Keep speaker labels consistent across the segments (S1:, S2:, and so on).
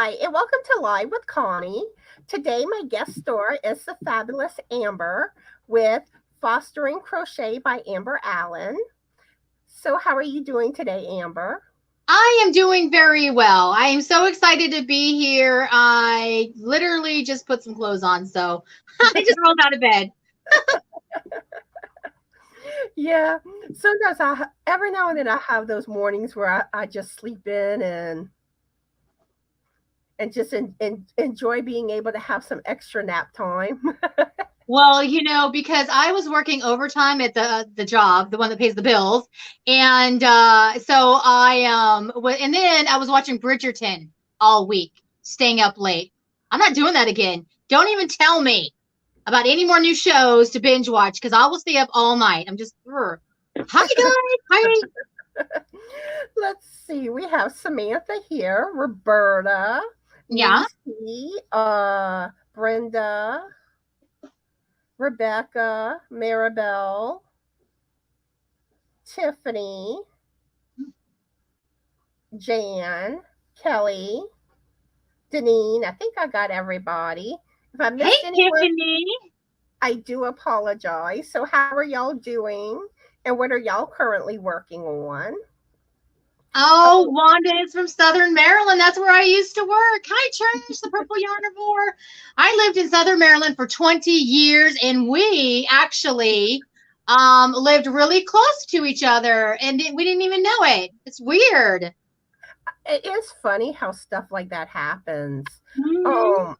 S1: Hi, and welcome to Live with Connie. Today, my guest star is the fabulous Amber with Fostering Crochet by Amber Allen. So, how are you doing today, Amber?
S2: I am doing very well. I am so excited to be here. I literally just put some clothes on, so I just rolled out of bed.
S1: Yeah, sometimes every now and then I have those mornings where I just sleep in and just enjoy being able to have some extra nap time.
S2: Well, because I was working overtime at the job, the one that pays the bills, and so and then I was watching Bridgerton all week, staying up late. I'm not doing that again. Don't even tell me about any more new shows to binge watch because I will stay up all night. I'm just, hi guys, hi.
S1: Let's see. We have Samantha here, Roberta,
S2: Yeah.
S1: Lucy, Brenda, Rebecca, Maribel, Tiffany, Jan, Kelly, Deneen. I think I got everybody. If I missed anyone,
S2: Tiffany.
S1: I do apologize. So, how are y'all doing? And what are y'all currently working on?
S2: Oh, Wanda is from Southern Maryland. That's where I used to work. Hi, Trish, the Purple Yarnivore. I lived in Southern Maryland for 20 years, and we actually lived really close to each other, and we didn't even know it. It's weird.
S1: It is funny how stuff like that happens.
S2: Mm-hmm.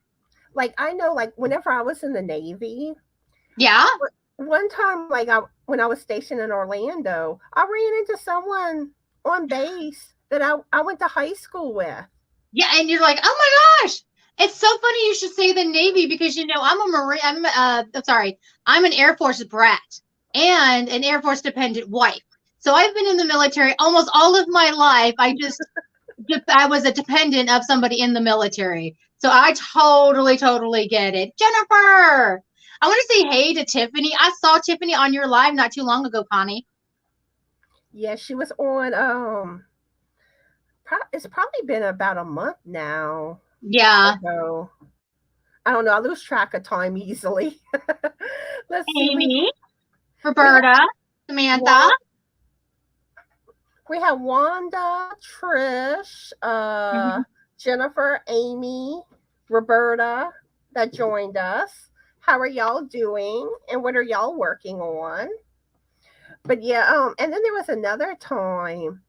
S1: Like I know, like whenever I was in the Navy,
S2: Yeah.
S1: one time, when I was stationed in Orlando, I ran into someone on base that I went to high school with.
S2: Yeah, and you're like, oh my gosh. It's so funny you should say the Navy because I'm a Marine. I'm an Air Force brat and an Air Force dependent wife. So I've been in the military almost all of my life. I was a dependent of somebody in the military. So I totally get it. Jennifer, I want to say hey to Tiffany. I saw Tiffany on your live not too long ago, Connie.
S1: Yeah, she was on. It's probably been about a month now.
S2: Yeah.
S1: So I don't know. I lose track of time easily. Let's see.
S2: Amy, Roberta, Samantha.
S1: We have Wanda, Trish, Jennifer, Amy, Roberta that joined us. How are y'all doing? And what are y'all working on? But yeah, and then there was another time,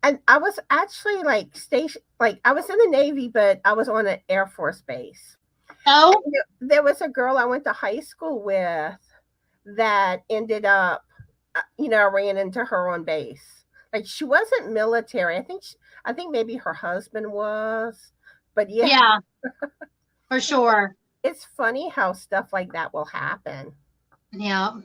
S1: and I was actually I was in the Navy, but I was on an Air Force base.
S2: Oh,
S1: there was a girl I went to high school with that ended up, I ran into her on base. Like she wasn't military. I think maybe her husband was, but
S2: yeah, for sure.
S1: It's funny how stuff like that will happen.
S2: Yeah.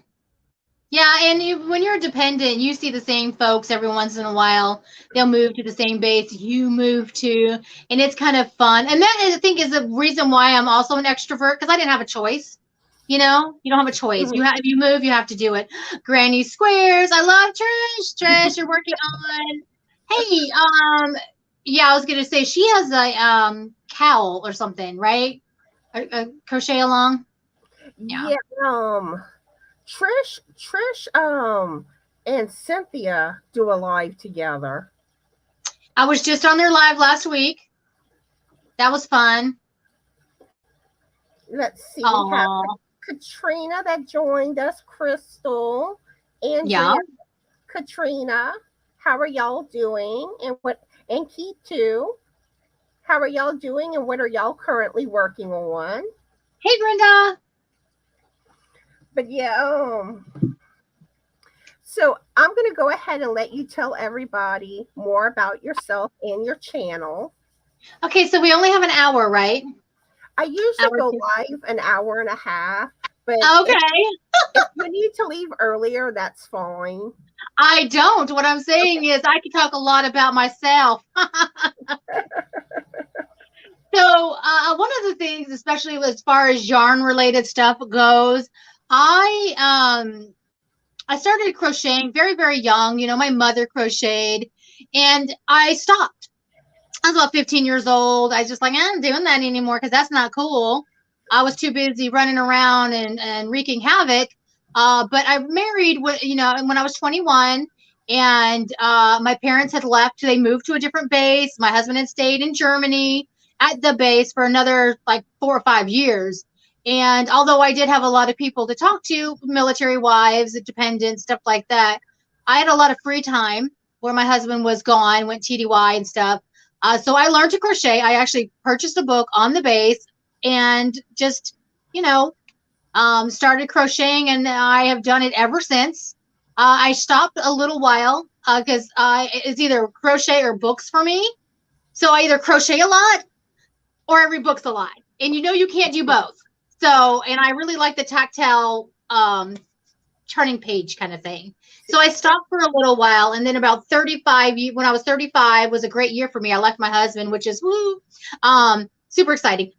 S2: Yeah, and when you're a dependent, you see the same folks every once in a while. They'll move to the same base you move to, and it's kind of fun. And that, I think, is the reason why I'm also an extrovert, because I didn't have a choice. You don't have a choice. If you move, you have to do it. Granny Squares, I love Trish. Trish, you're working on. Hey, yeah, I was gonna say she has a cowl or something, right? A crochet along.
S1: Yeah. Trish, and Cynthia do a live together.
S2: I was just on their live last week. That was fun.
S1: Let's see. We have Katrina that joined us, Crystal, Andrea, Katrina. How are y'all doing? And Keith too. How are y'all doing? And what are y'all currently working on?
S2: Hey, Brenda.
S1: But yeah, so I'm going to go ahead and let you tell everybody more about yourself and your channel.
S2: Okay, so we only have an hour, right?
S1: I usually go live an hour and a half, but if you need to leave earlier, that's fine.
S2: I don't. What I'm saying is I can talk a lot about myself. So one of the things, especially as far as yarn related stuff goes, I started crocheting very, very young. My mother crocheted and I stopped. I was about 15 years old. I was just like, I'm doing that anymore because that's not cool. I was too busy running around and wreaking havoc. But I married when I was 21, and my parents had left. They moved to a different base. My husband had stayed in Germany at the base for another like 4 or 5 years. And although I did have a lot of people to talk to, military wives, dependents, stuff like that, I had a lot of free time where my husband was gone, went TDY and stuff. So I learned to crochet. I actually purchased a book on the base and just, started crocheting, and I have done it ever since. I stopped a little while because it's either crochet or books for me. So I either crochet a lot or I read books a lot. And you can't do both. So, and I really like the tactile turning page kind of thing. So I stopped for a little while, and then about 35, when I was 35 was a great year for me. I left my husband, which is super exciting.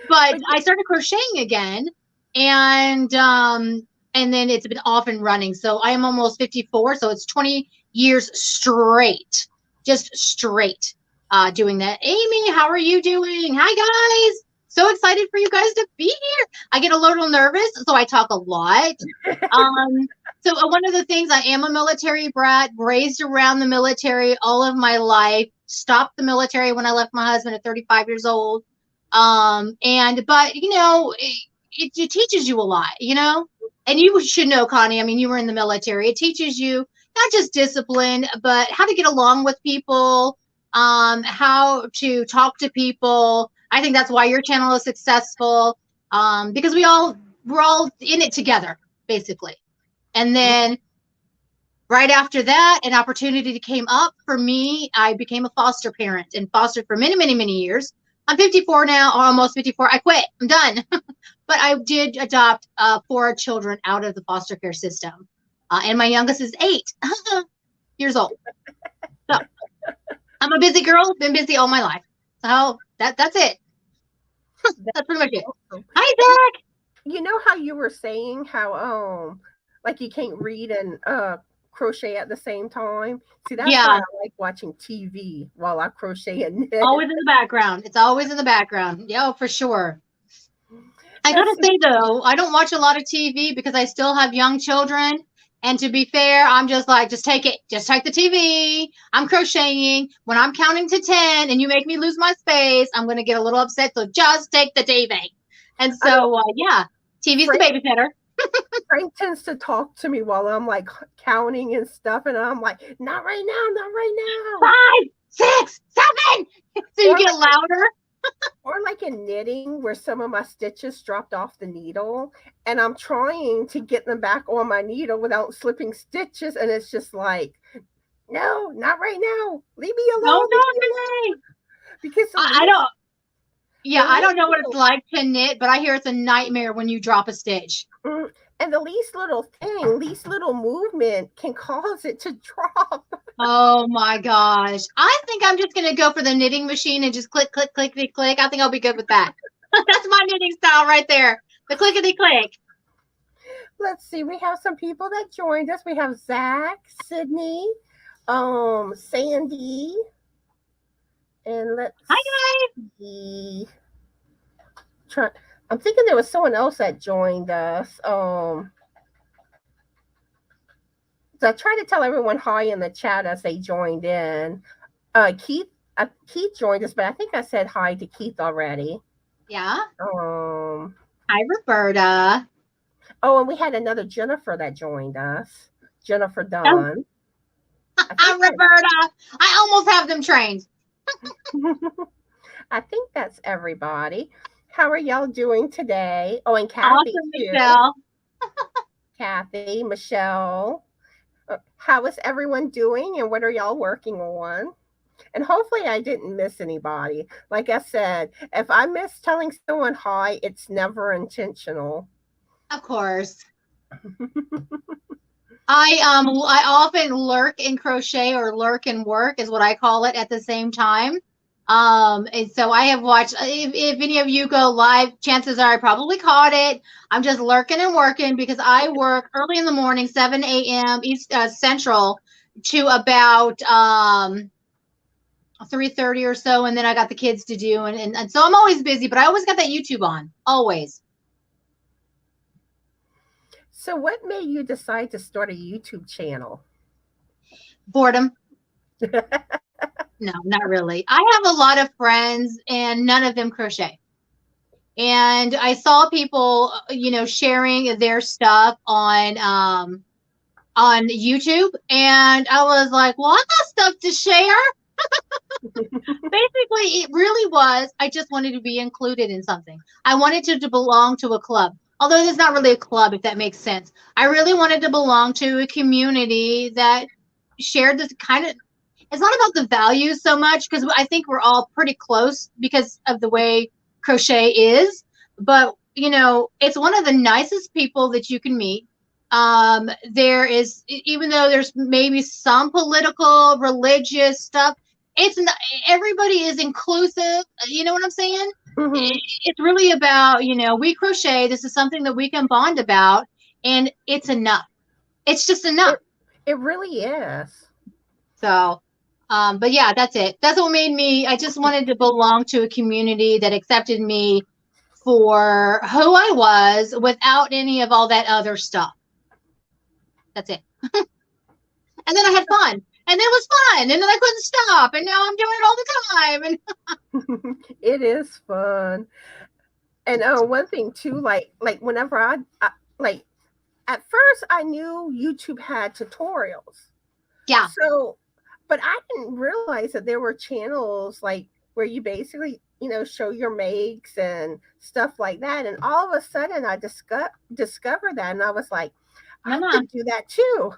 S2: But I started crocheting again, and then it's been off and running. So I am almost 54, so it's 20 years straight, just straight doing that. Amy, how are you doing? Hi guys. So excited for you guys to be here. I get a little nervous, so I talk a lot. So one of the things, I am a military brat, raised around the military all of my life, stopped the military when I left my husband at 35 years old. But it teaches you a lot, and you should know, Connie, I mean, you were in the military. It teaches you not just discipline, but how to get along with people, how to talk to people. I think that's why your channel is successful, because we're all in it together, basically. And then right after that, an opportunity came up for me. I became a foster parent and fostered for many, many, many years. I'm 54 now, or almost 54. I quit. I'm done. But I did adopt 4 children out of the foster care system. And my youngest is 8 years old. So I'm a busy girl, been busy all my life. So that's it. That's pretty much it. Hi, Zach.
S1: You know how you were saying how like you can't read and crochet at the same time? See, that's why I like watching TV while I crochet and knit.
S2: Always in the background. It's always in the background. Yeah, for sure. I gotta say though, I don't watch a lot of TV because I still have young children. And to be fair, I'm just like, just take it. Just take the TV. I'm crocheting. When I'm counting to 10 and you make me lose my space, I'm going to get a little upset. So just take the TV. And so, TV's the babysitter.
S1: Frank tends to talk to me while I'm like counting and stuff. And I'm like, not right now, not right now.
S2: 5, 6, 7. So you get louder.
S1: Or like in knitting where some of my stitches dropped off the needle and I'm trying to get them back on my needle without slipping stitches, and it's just like, no, not right now. Leave me alone.
S2: No,
S1: because
S2: I don't know what it's like to knit, but I hear it's a nightmare when you drop a stitch.
S1: And the least little thing, least little movement can cause it to drop.
S2: Oh my gosh. I think I'm just going to go for the knitting machine and just click, click, click, click, click. I think I'll be good with that. That's my knitting style right there. The clickety click.
S1: Let's see. We have some people that joined us. We have Zach, Sydney, Sandy, and let's see. I'm thinking there was someone else that joined us. So I try to tell everyone hi in the chat as they joined in. Keith joined us, but I think I said hi to Keith already.
S2: Yeah. Hi, Roberta.
S1: Oh, and we had another Jennifer that joined us. Jennifer Dunn.
S2: Hi, Roberta. I almost have them trained.
S1: I think that's everybody. How are y'all doing today? Oh, and Kathy
S2: awesome,
S1: too.
S2: Michelle.
S1: Kathy, Michelle. How is everyone doing and what are y'all working on? And hopefully I didn't miss anybody. Like I said, if I miss telling someone hi, it's never intentional.
S2: Of course. I often lurk in crochet, or lurk in work is what I call it, at the same time. And so I have watched, if any of you go live, chances are I probably caught it. I'm just lurking and working because I work early in the morning, 7 a.m. East Central to about 3:30 or so, and then I got the kids to do, and so I'm always busy, but I always got that YouTube on, always.
S1: So what made you decide to start a YouTube channel?
S2: Boredom. No, not really. I have a lot of friends, and none of them crochet. And I saw people, sharing their stuff on YouTube, and I was like, well, I got stuff to share. Basically, it really was, I just wanted to be included in something. I wanted to belong to a club. Although it's not really a club, if that makes sense. I really wanted to belong to a community that shared this kind of, it's not about the values so much, because I think we're all pretty close because of the way crochet is. But, it's one of the nicest people that you can meet. There is, even though there's maybe some political, religious stuff, it's not, everybody is inclusive. You know what I'm saying?
S1: Mm-hmm.
S2: It's really about, we crochet. This is something that we can bond about, and it's enough. It's just enough.
S1: It really is.
S2: So, but yeah, that's it. That's what made me, I just wanted to belong to a community that accepted me for who I was without any of all that other stuff. That's it. And then I had fun. And it was fun, and then I couldn't stop, and now I'm doing it all the time.
S1: And it is fun. And one thing too, like whenever I like, at first I knew YouTube had tutorials.
S2: Yeah.
S1: So, but I didn't realize that there were channels like where you basically, show your makes and stuff like that. And all of a sudden I discovered that, and I was like, I could do that too.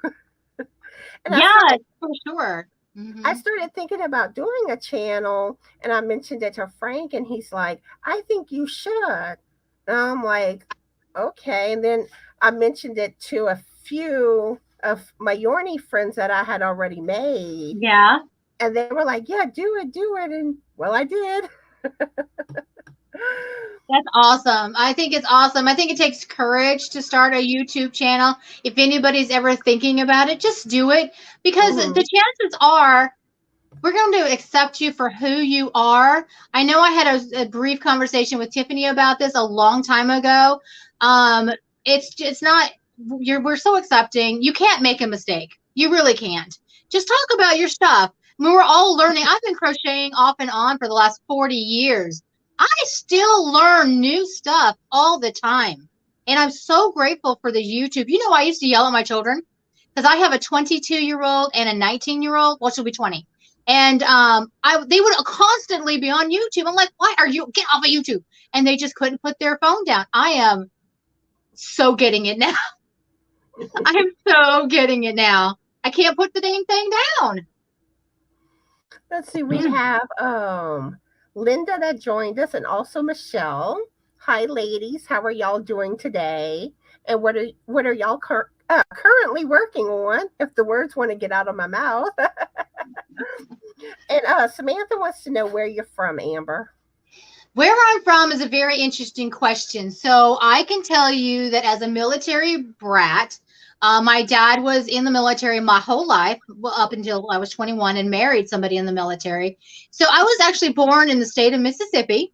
S2: And yeah, for sure.
S1: Mm-hmm. I started thinking about doing a channel, and I mentioned it to Frank, and he's like, I think you should. And I'm like, okay. And then I mentioned it to a few of my Yorny friends that I had already made.
S2: Yeah.
S1: And they were like, yeah, do it. And well, I did.
S2: That's awesome. I think it's awesome. I think it takes courage to start a YouTube channel. If anybody's ever thinking about it, just do it, because the chances are we're going to accept you for who you are. I know I had a brief conversation with Tiffany about this a long time ago. It's not, we're so accepting. You can't make a mistake. You really can't. Just talk about your stuff. I mean, we're all learning. I've been crocheting off and on for the last 40 years. I still learn new stuff all the time. And I'm so grateful for the YouTube. I used to yell at my children because I have a 22-year-old and a 19-year-old. Well, she'll be 20. And they would constantly be on YouTube. I'm like, why are you, get off of YouTube? And they just couldn't put their phone down. I am so getting it now. I am so getting it now. I can't put the dang thing down.
S1: Let's see. We have Linda that joined us, and also Michelle. Hi, ladies. How are y'all doing today? And what are y'all currently working on? If the words want to get out of my mouth. And Samantha wants to know where you're from, Amber.
S2: Where I'm from is a very interesting question. So I can tell you that as a military brat, my dad was in the military my whole life, up until I was 21, and married somebody in the military. So I was actually born in the state of Mississippi.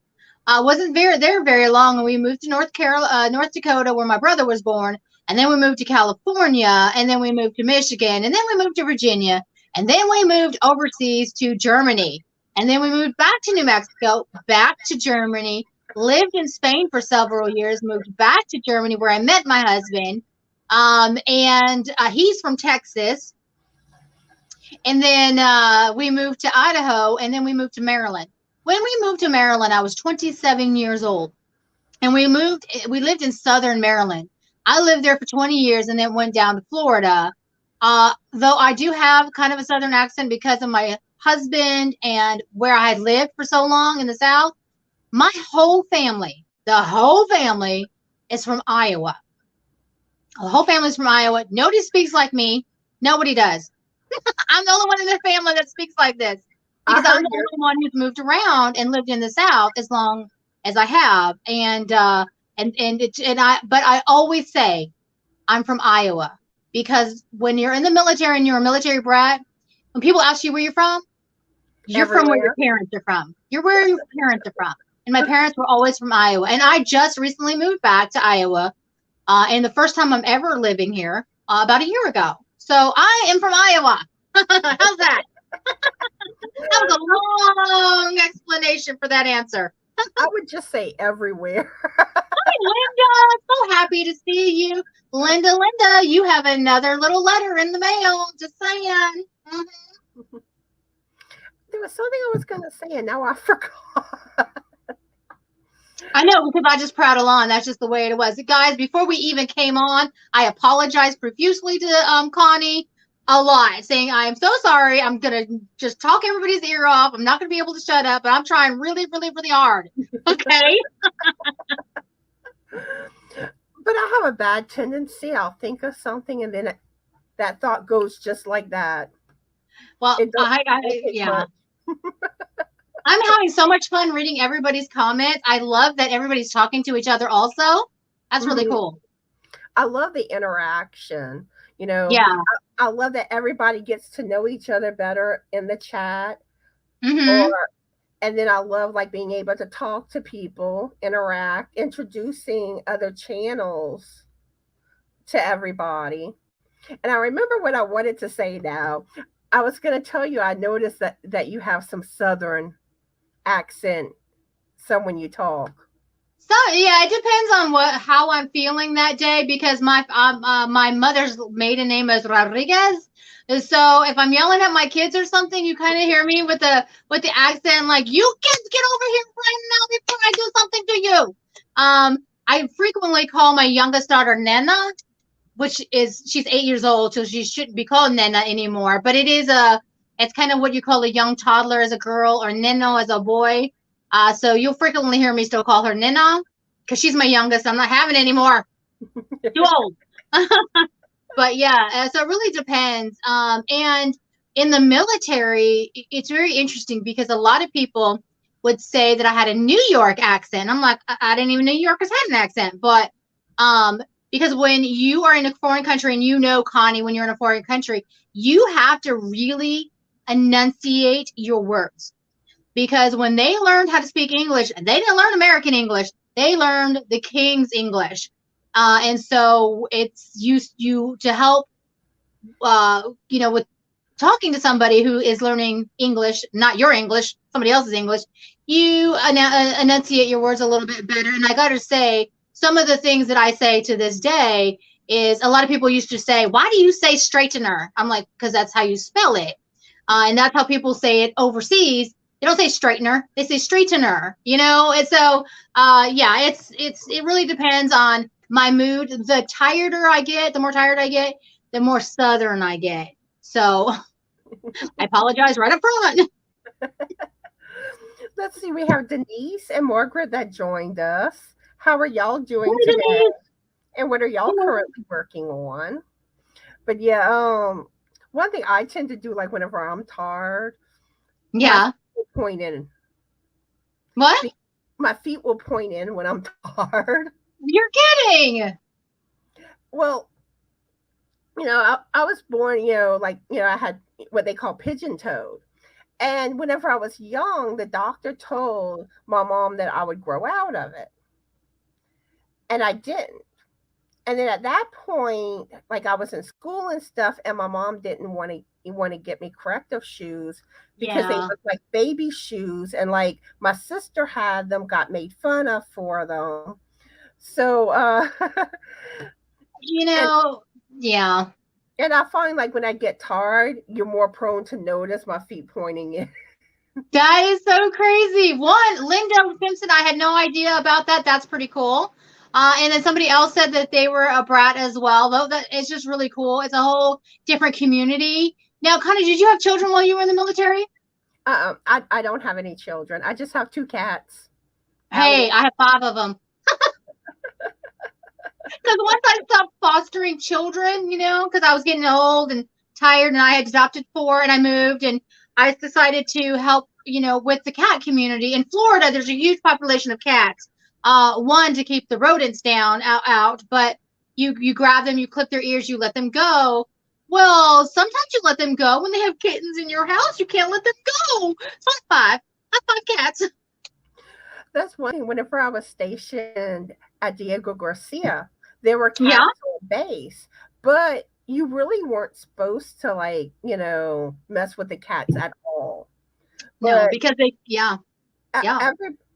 S2: I wasn't there very long, and we moved to North Dakota, where my brother was born, and then we moved to California, and then we moved to Michigan, and then we moved to Virginia, and then we moved overseas to Germany, and then we moved back to New Mexico, back to Germany, lived in Spain for several years, moved back to Germany, where I met my husband. And he's from Texas, and then we moved to Idaho, and then we moved to Maryland. When we moved to Maryland, I was 27 years old, and we lived in Southern Maryland. I lived there for 20 years and then went down to Florida. Though I do have kind of a Southern accent because of my husband and where I had lived for so long in the South. My whole family, the whole family is from Iowa. The whole family's from Iowa. Nobody speaks like me. Nobody does. I'm the only one in the family that speaks like this, because I'm the only one who's moved around and lived in the South as long as I have. But I always say I'm from Iowa, because when you're in the military and you're a military brat, when people ask you where you're from, You're from where your
S1: Everywhere.
S2: parents are from. You're where your parents are from. And my parents were always from Iowa. And I just recently moved back to Iowa. And the first time I'm ever living here about a year ago. So I am from Iowa. How's that? That was a long explanation for that answer.
S1: I would just say everywhere.
S2: Hi, Linda. So happy to see you. Linda, you have another little letter in the mail. Just saying. Mm-hmm.
S1: There was something I was going to say, and now I forgot.
S2: I know, because I just prattle on. That's just the way it was. Guys, before we even came on, I apologized profusely to Connie a lot, saying, I am so sorry. I'm going to just talk everybody's ear off. I'm not going to be able to shut up, but I'm trying really, really, really hard. Okay?
S1: But I have a bad tendency. I'll think of something, and then that thought goes just like that.
S2: Well, yeah. I'm having so much fun reading everybody's comments. I love that everybody's talking to each other also. That's really cool.
S1: I love the interaction.
S2: Yeah.
S1: I love that everybody gets to know each other better in the chat.
S2: Mm-hmm.
S1: And then I love like being able to talk to people, interact, introducing other channels to everybody. And I remember what I wanted to say now. I was going to tell you, I noticed that you have some Southern accent when you talk.
S2: So yeah, it depends on how I'm feeling that day, because my mother's maiden name is Rodriguez. So if I'm yelling at my kids or something, you kind of hear me with the accent, like, you kids get over here right now before I do something to you. I frequently call my youngest daughter Nena, she's 8 years old, so she shouldn't be called Nena anymore. But it's kind of what you call a young toddler as a girl, or Neno as a boy. So you'll frequently hear me still call her Nena, because she's my youngest. I'm not having it anymore. Too old. But yeah, so it really depends. And in the military, it's very interesting, because a lot of people would say that I had a New York accent. I'm like, I didn't even know New Yorkers had an accent. But because when you are in a foreign country, and Connie, when you're in a foreign country, you have to really enunciate your words. Because when they learned how to speak English, they didn't learn American English. They learned the King's English. And so it's used you to help, with talking to somebody who is learning English, not your English, somebody else's English. You enunciate your words a little bit better. And I got to say, some of the things that I say to this day is, a lot of people used to say, why do you say straightener? I'm like, because that's how you spell it. And that's how people say it overseas. They don't say straightener, they say straightener, And so, it really depends on my mood. The more tired I get, the more Southern I get. So I apologize right up front.
S1: Let's see, we have Denise and Margaret that joined us. How are y'all doing today? And what are y'all currently working on? But yeah, one thing I tend to do, like whenever I'm tired,
S2: yeah,
S1: point in.
S2: What?
S1: My feet will point in when I'm tired.
S2: You're kidding.
S1: Well, I was born, I had what they call pigeon-toed. And whenever I was young, the doctor told my mom that I would grow out of it. And I didn't. And then at that point, like I was in school and stuff, and my mom didn't want to get me corrective shoes, because they looked like baby shoes, and like my sister had them, got made fun of for them. So
S2: yeah.
S1: And I find, like, when I get tired, you're more prone to notice my feet pointing in.
S2: That is so crazy. Linda Simpson, I had no idea about that. That's pretty cool. And then somebody else said that they were a brat as well. Though that it's just really cool. It's a whole different community. Now, Connie, did you have children while you were in the military?
S1: I don't have any children. I just have 2 cats.
S2: Hey, I have 5 of them. Because once I stopped fostering children, because I was getting old and tired, and I had adopted 4, and I moved, and I decided to help, with the cat community. In Florida, there's a huge population of cats. One, to keep the rodents down, out, but you grab them, you clip their ears, you let them go. Well, sometimes you let them go when they have kittens in your house. You can't let them go. So I have five cats.
S1: That's one thing. Whenever I was stationed at Diego Garcia, there were
S2: Yeah.
S1: cats on base, but you really weren't supposed to mess with the cats at all.
S2: No,
S1: But
S2: because yeah.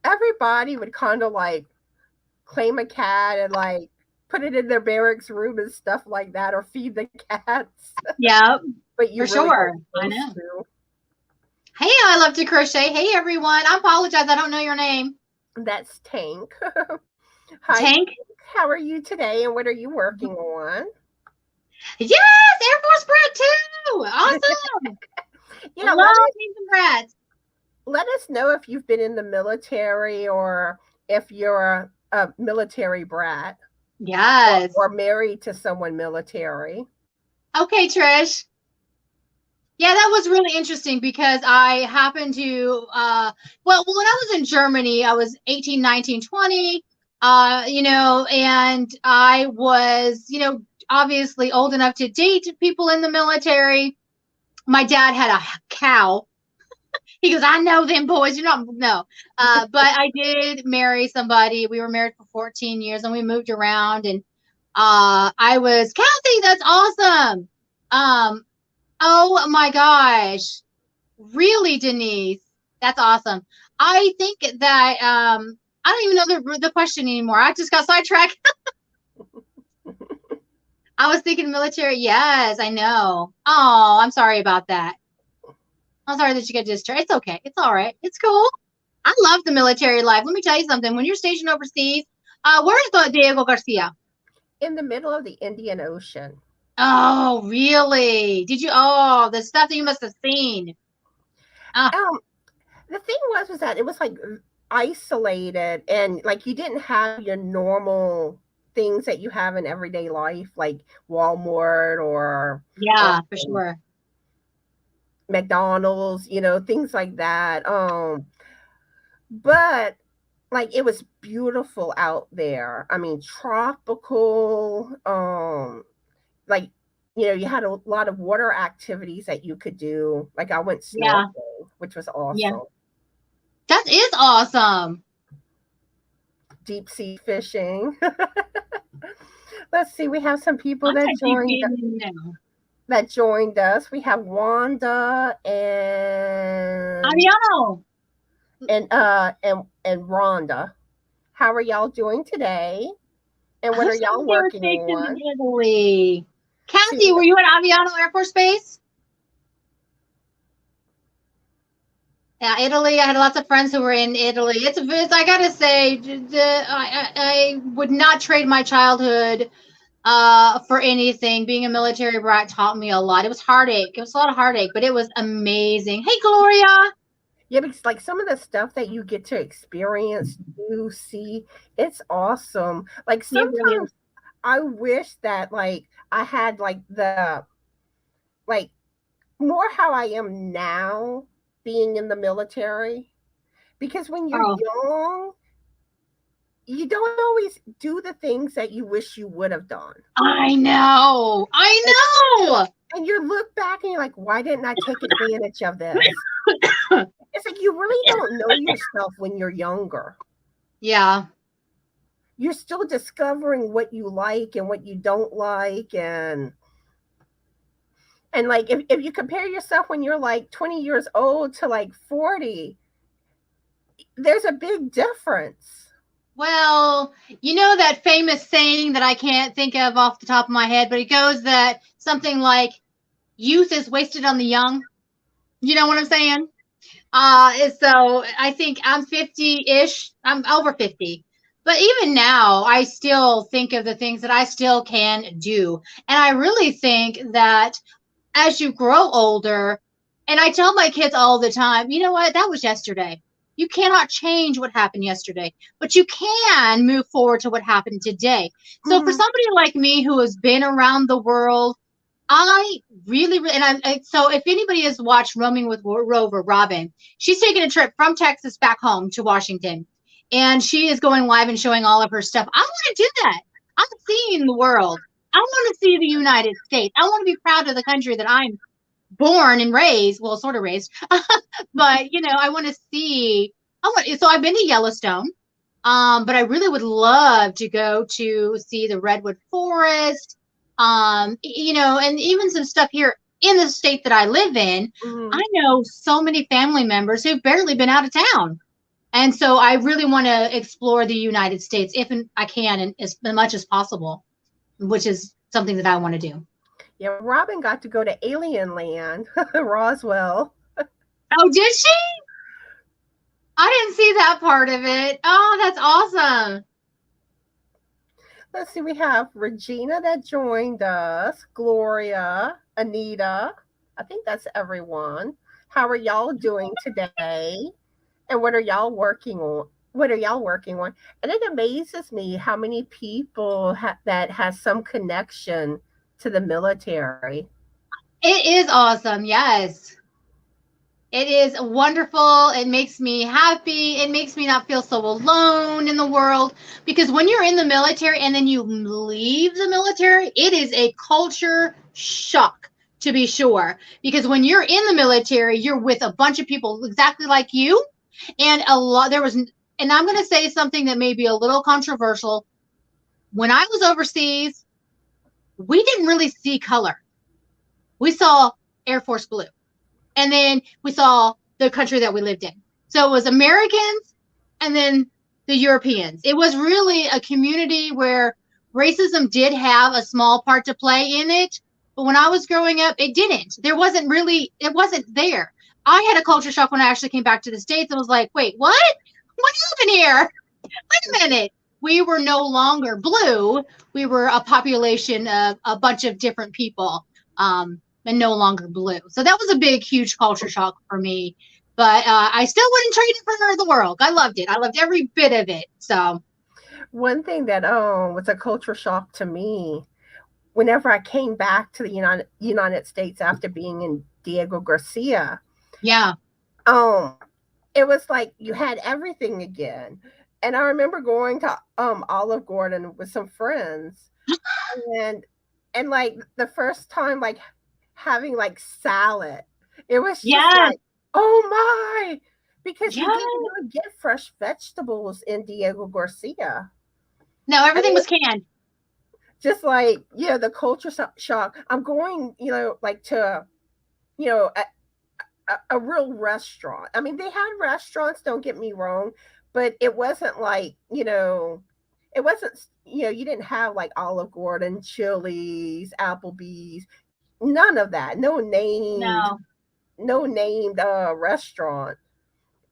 S1: everybody would kind of like claim a cat and like put it in their barracks room and stuff like that, or feed the cats.
S2: Yeah,
S1: But you
S2: for
S1: really
S2: sure.
S1: weren't
S2: I
S1: supposed
S2: know.
S1: to.
S2: Hey, I love to crochet. Hey, everyone. I apologize. I don't know your name.
S1: That's Tank. Hi,
S2: Tank?
S1: how are you today, and what are you working on?
S2: Yes, Air Force brat too. Awesome.
S1: Yeah,
S2: Love me some brats.
S1: let us know if you've been in the military or if you're a military brat
S2: Yes.
S1: or married to someone military.
S2: Okay, Trish. Yeah, that was really interesting because I happened to, well, when I was in Germany, I was 18, 19, 20, and I was, obviously old enough to date people in the military. My dad had a cow. He goes, I know them boys. You're not, no. But I did marry somebody. We were married for 14 years and we moved around and I was, Kathy, that's awesome. Oh my gosh. Really, Denise? That's awesome. I think that I don't even know the question anymore. I just got sidetracked. I was thinking military. Yes, I know. Oh, I'm sorry about that. I'm sorry that you get distracted. It's okay. It's all right. It's cool. I love the military life. Let me tell you something. When you're stationed overseas, where's the Diego Garcia?
S1: In the middle of the Indian Ocean.
S2: Oh, really? Did you? Oh, the stuff that you must have seen. Uh,
S1: The thing was that it was like isolated, and like you didn't have your normal things that you have in everyday life, like Walmart or
S2: yeah, for sure.
S1: McDonald's, things like that. But like it was beautiful out there. I mean, tropical. Like you had a lot of water activities that you could do. Like I went
S2: Yeah,
S1: snorkeling, which was
S2: yeah.
S1: awesome.
S2: That is awesome.
S1: Deep sea fishing. Let's see, we have some people
S2: I'm
S1: that joined us. We have Wanda
S2: Ariano.
S1: and Rhonda. How are y'all doing today? And what are y'all working on?
S2: In Italy. Kathy, were you at Aviano Air Force Base? Yeah, Italy. I had lots of friends who were in Italy. It's I gotta say, I would not trade my childhood for anything. Being a military brat taught me a lot. It was heartache. It was a lot of heartache, but it was amazing. Hey, Gloria.
S1: Yeah, because like some of the stuff that you get to experience, do, see, it's awesome. Like sometimes I wish that like I had like more how I am now being in the military. Because when you're young, you don't always do the things that you wish you would have done.
S2: I know.
S1: And you look back and you're like, why didn't I take advantage of this? It's like you really don't know yourself when you're younger.
S2: Yeah.
S1: You're still discovering what you like and what you don't like. And like if you compare yourself when you're like 20 years old to like 40, there's a big difference.
S2: Well, you know that famous saying that I can't think of off the top of my head, but it goes that something like youth is wasted on the young. You know what I'm saying? So I think I'm 50-ish. I'm over 50. But even now, I still think of the things that I still can do. And I really think that as you grow older, and I tell my kids all the time, you know what? That was yesterday. You cannot change what happened yesterday, but you can move forward to what happened today. So for somebody like me who has been around the world, I really, and so if anybody has watched Roaming with Rover, Robin, she's taking a trip from Texas back home to Washington, and she is going live and showing all of her stuff. I want to do that. I'm seeing the world. I want to see the United States. I want to be proud of the country that I'm born and raised. Well, sort of raised, but I want to see. So I've been to Yellowstone, but I really would love to go to see the redwood forest. And even some stuff here in the state that I live in.
S1: Mhm.
S2: I know so many family members who've barely been out of town. And so I really want to explore the United States if I can, and as much as possible, which is something that I want to do.
S1: Yeah, Robin got to go to Alien Land, Roswell.
S2: Oh, did she? I didn't see that part of it. Oh, that's awesome.
S1: Let's see, we have Regina that joined us, Gloria, Anita. I think that's everyone. How are y'all doing today? And what are y'all working on? What are y'all working on? And it amazes me how many people that has some connection to the military.
S2: It is awesome. Yes. It is wonderful. It makes me happy. It makes me not feel so alone in the world, because when you're in the military and then you leave the military, it is a culture shock, to be sure. Because when you're in the military, you're with a bunch of people exactly like you. And I'm going to say something that may be a little controversial. When I was overseas, we didn't really see color. We saw Air Force Blue. And then we saw the country that we lived in. So it was Americans and then the Europeans. It was really a community where racism did have a small part to play in it. But when I was growing up, it didn't. It wasn't there. I had a culture shock when I actually came back to the States and was like, wait, what? What happened here? Wait a minute. We were no longer blue. We were a population of a bunch of different people. And no longer blue. So that was a big, huge culture shock for me. But I still wouldn't trade it for the world. I loved it. I loved every bit of it. So
S1: One thing that was a culture shock to me, whenever I came back to the United States after being in Diego Garcia,
S2: yeah,
S1: it was like you had everything again. And I remember going to Olive Garden with some friends, and like the first time like having like salad. It was just
S2: yes,
S1: like, oh my, because you
S2: yes.
S1: didn't really get fresh vegetables in Diego Garcia.
S2: No,
S1: I
S2: everything
S1: mean,
S2: was canned.
S1: just like, the culture shock. I'm going, like to, you know, a real restaurant. I mean, they had restaurants, don't get me wrong, but it wasn't like, it wasn't, you didn't have like Olive Garden, Chili's, Applebee's, none of that.
S2: No.
S1: No named restaurant.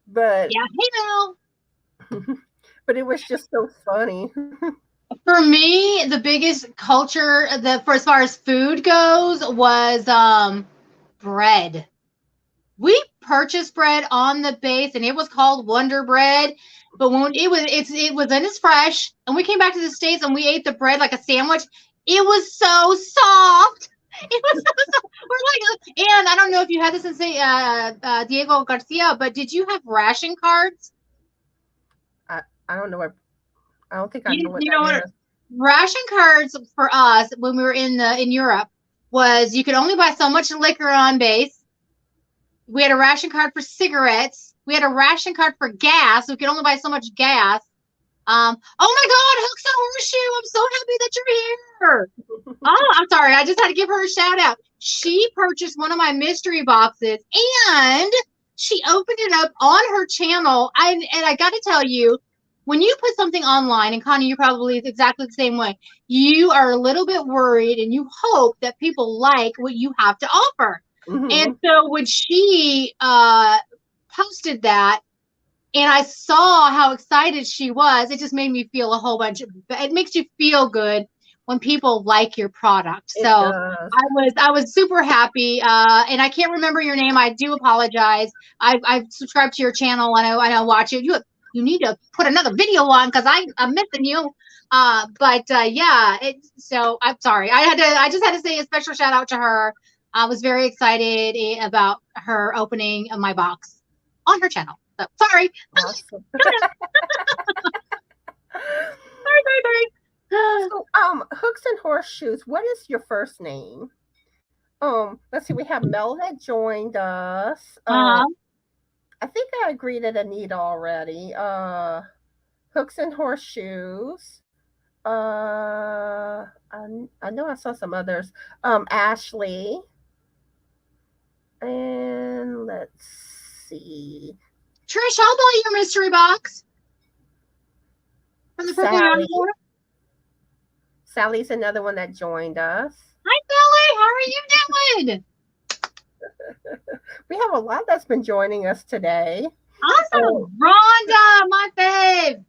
S1: But
S2: Yeah, hey now.
S1: but it was just so funny.
S2: For me, the biggest culture for as far as food goes was bread. We purchased bread on the base, and it was called Wonder Bread. But when it was in its fresh, and we came back to the States and we ate the bread like a sandwich. It was so soft. It was so soft. We're like, and I don't know if you had this in say Diego Garcia, but did you have ration cards?
S1: I don't know what I don't think I know what
S2: You know
S1: that
S2: what?
S1: is.
S2: Ration cards for us when we were in Europe was you could only buy so much liquor on base. We had a ration card for cigarettes. We had a ration card for gas. We could only buy so much gas. Oh my God, Hooks and Horseshoe! I'm so happy that you're here. Oh, I'm sorry. I just had to give her a shout out. She purchased one of my mystery boxes and she opened it up on her channel. And I got to tell you, when you put something online, and Connie, you're probably exactly the same way, you are a little bit worried and you hope that people like what you have to offer.
S1: Mm-hmm.
S2: And so when she posted that, and I saw how excited she was, it just made me feel a whole bunch of, it makes you feel good when people like your product.
S1: It
S2: So
S1: does.
S2: I was super happy. And I can't remember your name. I do apologize. I've subscribed to your channel and I watch it. You need to put another video on because I'm missing you. Yeah, so I'm sorry. I just had to say a special shout out to her. I was very excited about her opening my box on her channel. So, sorry.
S1: Awesome.
S2: Sorry.
S1: So, hooks and horseshoes. What is your first name? Let's see. We have Mel that joined us.
S2: Uh-huh.
S1: I think I greeted Anita already. Hooks and horseshoes. I know I saw some others. Ashley, and let's see.
S2: Trish, I'll buy your mystery box from the Purple Yarn
S1: Sally.
S2: Store.
S1: Sally's another one that joined us.
S2: Hi, Sally. How are you doing?
S1: We have a lot that's been joining us today.
S2: Awesome. Rhonda, my fave.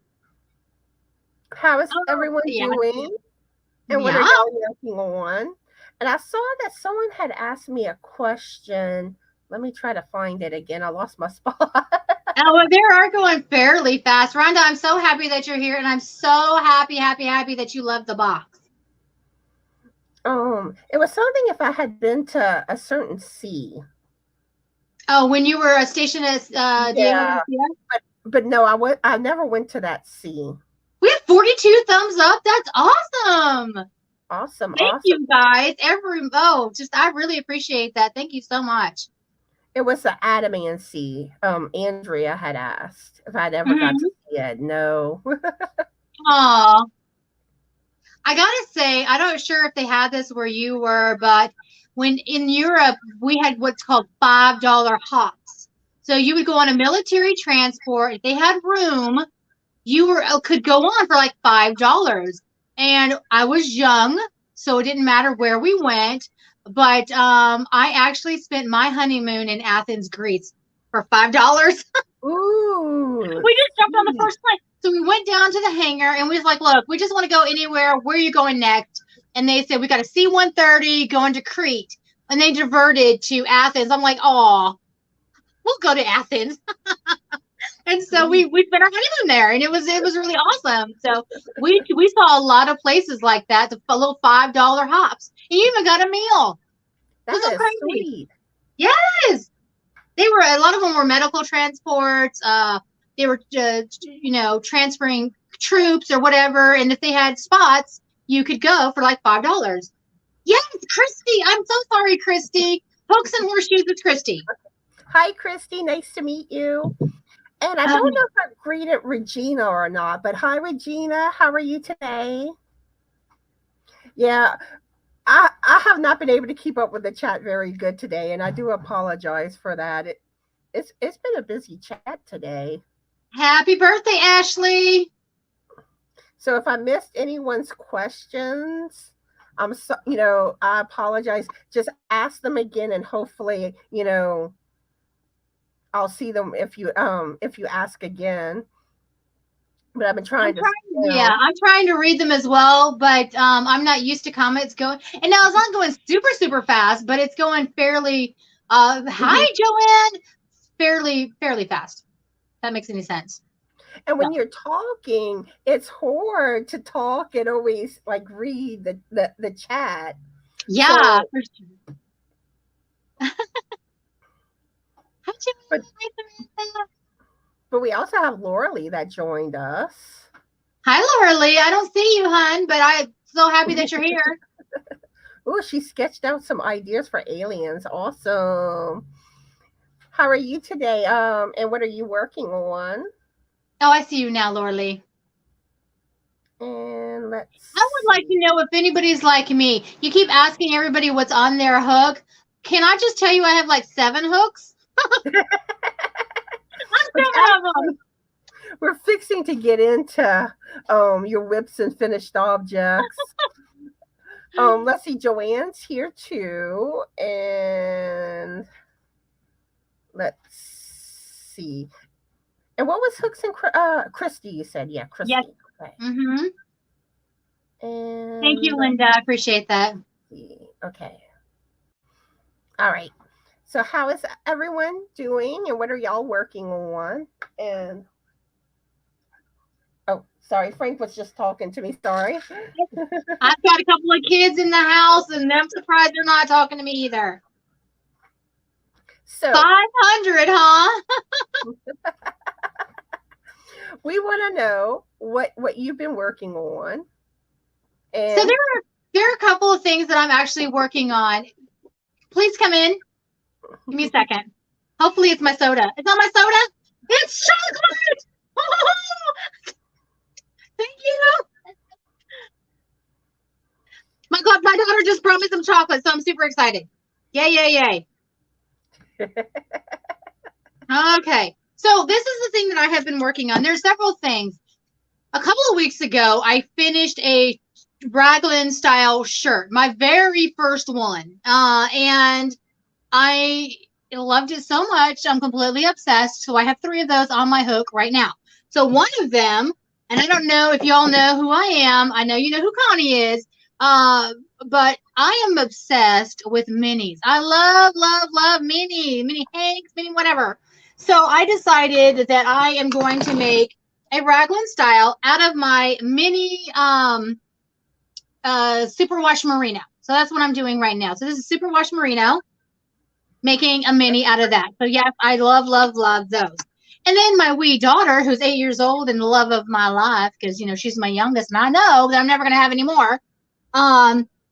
S1: How is everyone doing? And what are y'all working on? And I saw that someone had asked me a question. Let me try to find it again. I lost my spot.
S2: Oh, well, they are going fairly fast. Rhonda, I'm so happy that you're here, and I'm so happy that you love the box.
S1: It was something if I had been to a certain sea.
S2: Oh, when you were stationed at
S1: yeah, but no, I never went to that sea.
S2: We have 42 thumbs up. That's awesome.
S1: Awesome.
S2: Thank you guys. I really appreciate that. Thank you so much.
S1: It was the Adamant Sea. Andrea had asked if I'd ever got to see it. No.
S2: Aw. I gotta say, I'm not sure if they had this where you were, but when in Europe, we had what's called $5 hops. So you would go on a military transport. If they had room, you could go on for like $5. And I was young, so it didn't matter where we went. But I actually spent my honeymoon in Athens, Greece for $5.
S1: Ooh.
S2: We just jumped on the first plane. So we went down to the hangar and we was like, look, we just want to go anywhere. Where are you going next? And they said, we got a C-130 going to Crete. And they diverted to Athens. I'm like, oh, we'll go to Athens. And so we spent our honeymoon there, and it was really awesome. So we saw a lot of places like that, the little $5 hops. And you even got a meal.
S1: That is crazy. Sweet.
S2: Yes, a lot of them were medical transports. They were transferring troops or whatever, and if they had spots, you could go for like $5. Yes, Christy. I'm so sorry, Christy. Hooks and horseshoes with Christy.
S1: Hi, Christy. Nice to meet you. And I don't know if I greeted Regina or not, but hi, Regina. How are you today? Yeah, I have not been able to keep up with the chat very good today, and I do apologize for that. It's been a busy chat today.
S2: Happy birthday, Ashley.
S1: So if I missed anyone's questions, I apologize. Just ask them again, and hopefully, I'll see them if you ask again. But I've been trying to.
S2: Yeah, I'm trying to read them as well, but I'm not used to comments going. And now it's not going super, super fast, but it's going fairly. Hi, Joanne. Fairly fast. If that makes any sense.
S1: And when you're talking, it's hard to talk and always like read the chat.
S2: Yeah. So,
S1: but we also have Laura Lee that joined us.
S2: Hi, Laura Lee. I don't see you, hon, but I'm so happy that you're here.
S1: Oh, she sketched out some ideas for aliens. Awesome. How are you today? And what are you working on?
S2: Oh, I see you now, Laura Lee.
S1: And I
S2: would like to know if anybody's like me. You keep asking everybody what's on their hook. Can I just tell you I have like 7 hooks?
S1: We're fixing to get into your whips and finished objects. Let's see, Joanne's here too, and let's see. And what was hooks and Christy? You said, yeah, Christy.
S2: Yes.
S1: Okay.
S2: And thank you, Linda. I appreciate that.
S1: Okay. All right. So how is everyone doing, and what are y'all working on? And oh, sorry, Frank was just talking to me. Sorry.
S2: I've got a couple of kids in the house, and I'm surprised they're not talking to me either.
S1: So
S2: 500, huh?
S1: We want to know what you've been working on.
S2: So
S1: And
S2: there are a couple of things that I'm actually working on. Please come in. Give me a second. Hopefully it's my soda. It's not my soda. It's chocolate. Oh, thank you. My God, my daughter just brought me some chocolate, so I'm super excited. Yay, yay, yay. Okay. So this is the thing that I have been working on. There's several things. A couple of weeks ago, I finished a raglan style shirt, my very first one. And I loved it so much. I'm completely obsessed. So I have 3 of those on my hook right now. So one of them, and I don't know if y'all know who I am. I know you know who Connie is. But I am obsessed with minis. I love mini hanks, mini whatever. So I decided that I am going to make a raglan style out of my mini superwash merino. So that's what I'm doing right now. So this is superwash merino, making a mini out of that. So yes, I love those. And then my wee daughter, who's 8 years old and the love of my life, because she's my youngest, and I know that I'm never gonna have any more.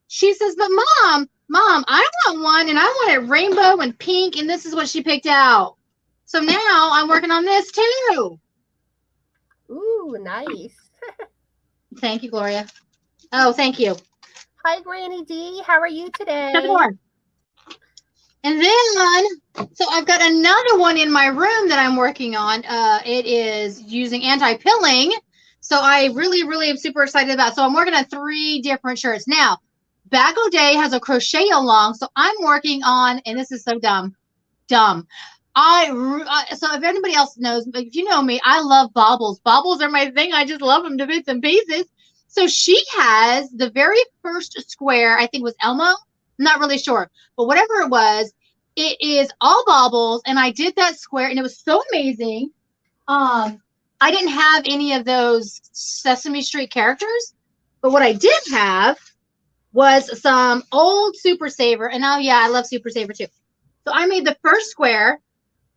S2: She says, "But mom, I want one, and I want it rainbow and pink, and this is what she picked out." So now I'm working on this too.
S1: ooh, nice.
S2: Thank you, Gloria. Oh, thank you.
S1: Hi, Granny D. How are you today?
S2: Good morning. And then, so I've got another one in my room that I'm working on. It is using anti-pilling. So I really am super excited about it. So I'm working on 3 different shirts. Now, Bago Day has a crochet along. So I'm working on, and this is so dumb. So if anybody else knows, if you know me, I love baubles. Baubles are my thing. I just love them to bits and pieces. So she has the very first square, I think was Elmo. I'm not really sure, but whatever it was, it is all baubles. And I did that square and it was so amazing. I didn't have any of those Sesame Street characters, but what I did have was some old Super Saver. And oh yeah, I love Super Saver too. So I made the first square,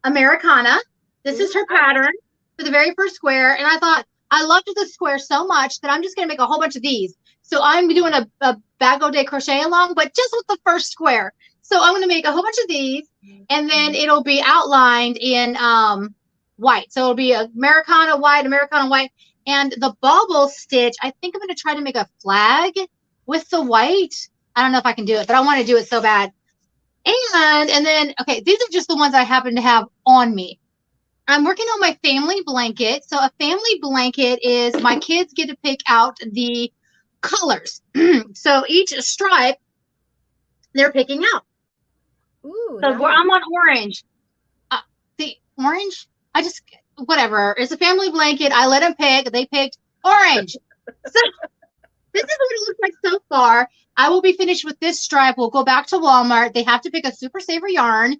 S2: Americana. This is her pattern for the very first square. And I thought, I loved this square so much that I'm just going to make a whole bunch of these. So I'm doing a Bago Day crochet along, but just with the first square. So I'm going to make a whole bunch of these, and then it'll be outlined in white. So it'll be Americana white, and the bauble stitch. I think I'm going to try to make a flag with the white. I don't know if I can do it, but I want to do it so bad. And then, okay, these are just the ones I happen to have on me. I'm working on my family blanket. So a family blanket is my kids get to pick out the colors. So each stripe, they're picking out.
S1: Ooh,
S2: So
S1: nice.
S2: I'm on orange. The orange, whatever. It's a family blanket. I let them pick. They picked orange. So this is what it looks like so far. I will be finished with this stripe. We'll go back to Walmart. They have to pick a Super Saver yarn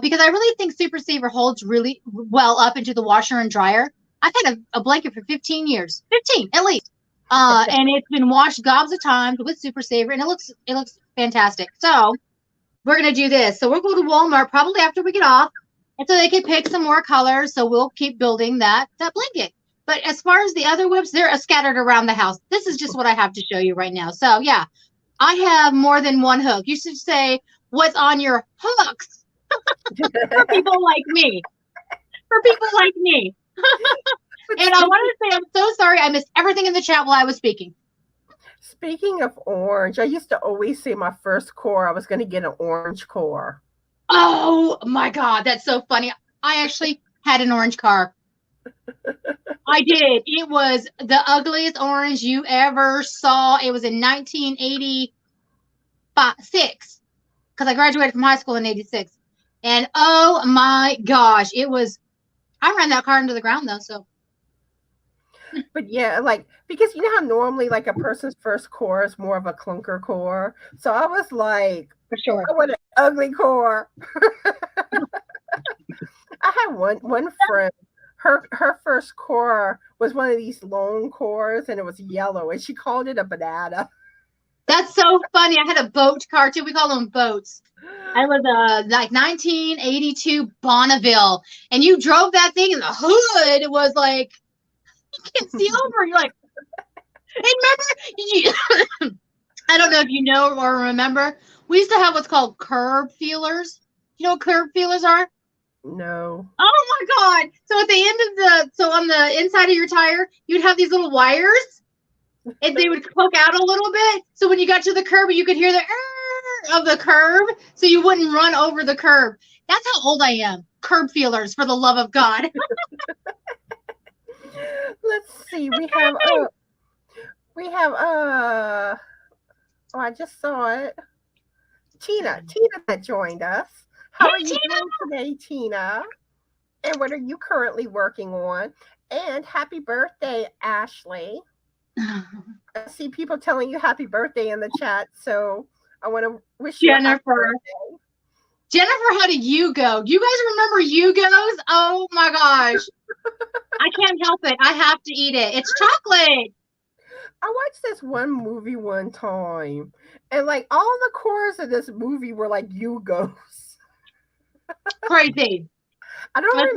S2: because I really think Super Saver holds really well up into the washer and dryer. I've had a blanket for 15 years, 15 at least. And it's been washed gobs of times with Super Saver, and it looks fantastic. So we're going to do this. So we'll go to Walmart probably after we get off, and so they can pick some more colors. So we'll keep building that blanket. But as far as the other whips, they're scattered around the house. This is just what I have to show you right now. So yeah, I have more than one hook. You should say what's on your hooks for people like me. And I want to say I'm so sorry. I missed everything in the chat while I was speaking.
S1: Speaking of orange, I used to always say my first core, I was going to get an orange core.
S2: Oh my God, that's so funny. I actually had an orange car. I did. It was the ugliest orange you ever saw. It was in 1986 because I graduated from high school in 86. And oh my gosh, I ran that car into the ground though. So.
S1: But yeah, because you know how normally a person's first core is more of a clunker core. So I was like,
S2: for sure,
S1: I want an ugly core. I had one friend. Her first core was one of these long cores, and it was yellow, and she called it a banana.
S2: That's so funny. I had a boat car too. We call them boats. I was 1982 Bonneville, and you drove that thing, and the hood was like you can't see over. You're like, remember, I don't know if you know or remember, we used to have what's called curb feelers. You know what curb feelers are?
S1: No.
S2: Oh my God. So at the end of so on the inside of your tire, you'd have these little wires and they would poke out a little bit. So when you got to the curb, you could hear the of the curb so you wouldn't run over the curb. That's how old I am. Curb feelers, for the love of God.
S1: Let's see. Oh, I just saw it. Tina that joined us. How are you doing today, Tina? And what are you currently working on? And happy birthday, Ashley. I see people telling you happy birthday in the chat, so I want to wish you a happy birthday.
S2: Jennifer, how did you go? You guys remember Yugos? Oh my gosh. I can't help it. I have to eat it. It's chocolate.
S1: I watched this one movie one time, and like all the chorus of this movie were like Yugos.
S2: Crazy. I
S1: don't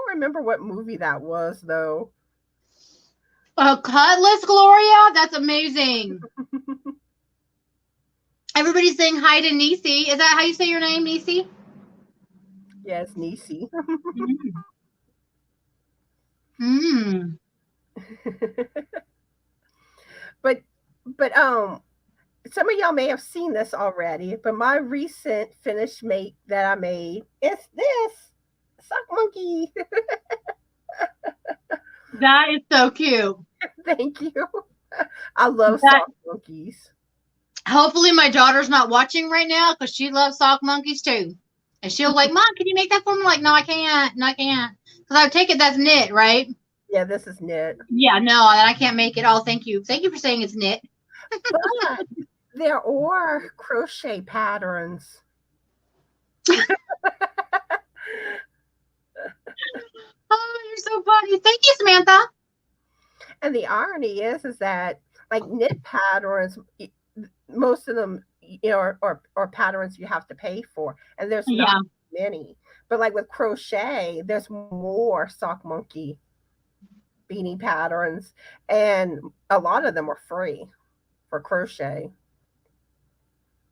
S1: remember what movie that was though.
S2: Cutlass Gloria? That's amazing. Everybody's saying hi to Nisi. Is that how you say your name, Nisi?
S1: Yes, Nisi. But some of y'all may have seen this already, but my recent finished make that I made is this sock monkey.
S2: That is so cute.
S1: Thank you. I love sock monkeys.
S2: Hopefully my daughter's not watching right now because she loves sock monkeys too. And she'll like, Mom, can you make that for me? Like, no, I can't. No, I can't. Because I take it that's knit, right?
S1: Yeah, this is knit.
S2: Yeah, no, I can't make it. Oh, thank you. Thank you for saying it's knit.
S1: But there are crochet patterns.
S2: Oh, you're so funny. Thank you, Samantha.
S1: And the irony is that like knit patterns, most of them, are patterns you have to pay for, and there's not many. But like with crochet, there's more sock monkey beanie patterns, and a lot of them are free for crochet.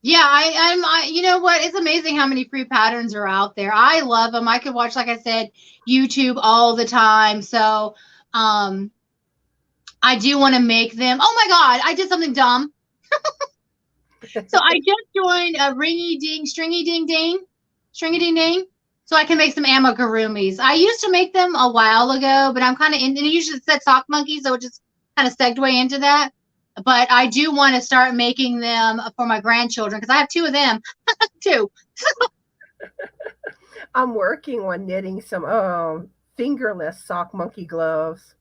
S2: Yeah, I you know what? It's amazing how many free patterns are out there. I love them. I could watch, like I said, YouTube all the time. So, I do want to make them. Oh my God, I did something dumb. So I just joined a stringy ding ding, so I can make some amigurumis. I used to make them a while ago, but I'm kind of and it usually said sock monkey, so it just kind of segued into that. But I do want to start making them for my grandchildren because I have two of them too.
S1: I'm working on knitting some fingerless sock monkey gloves.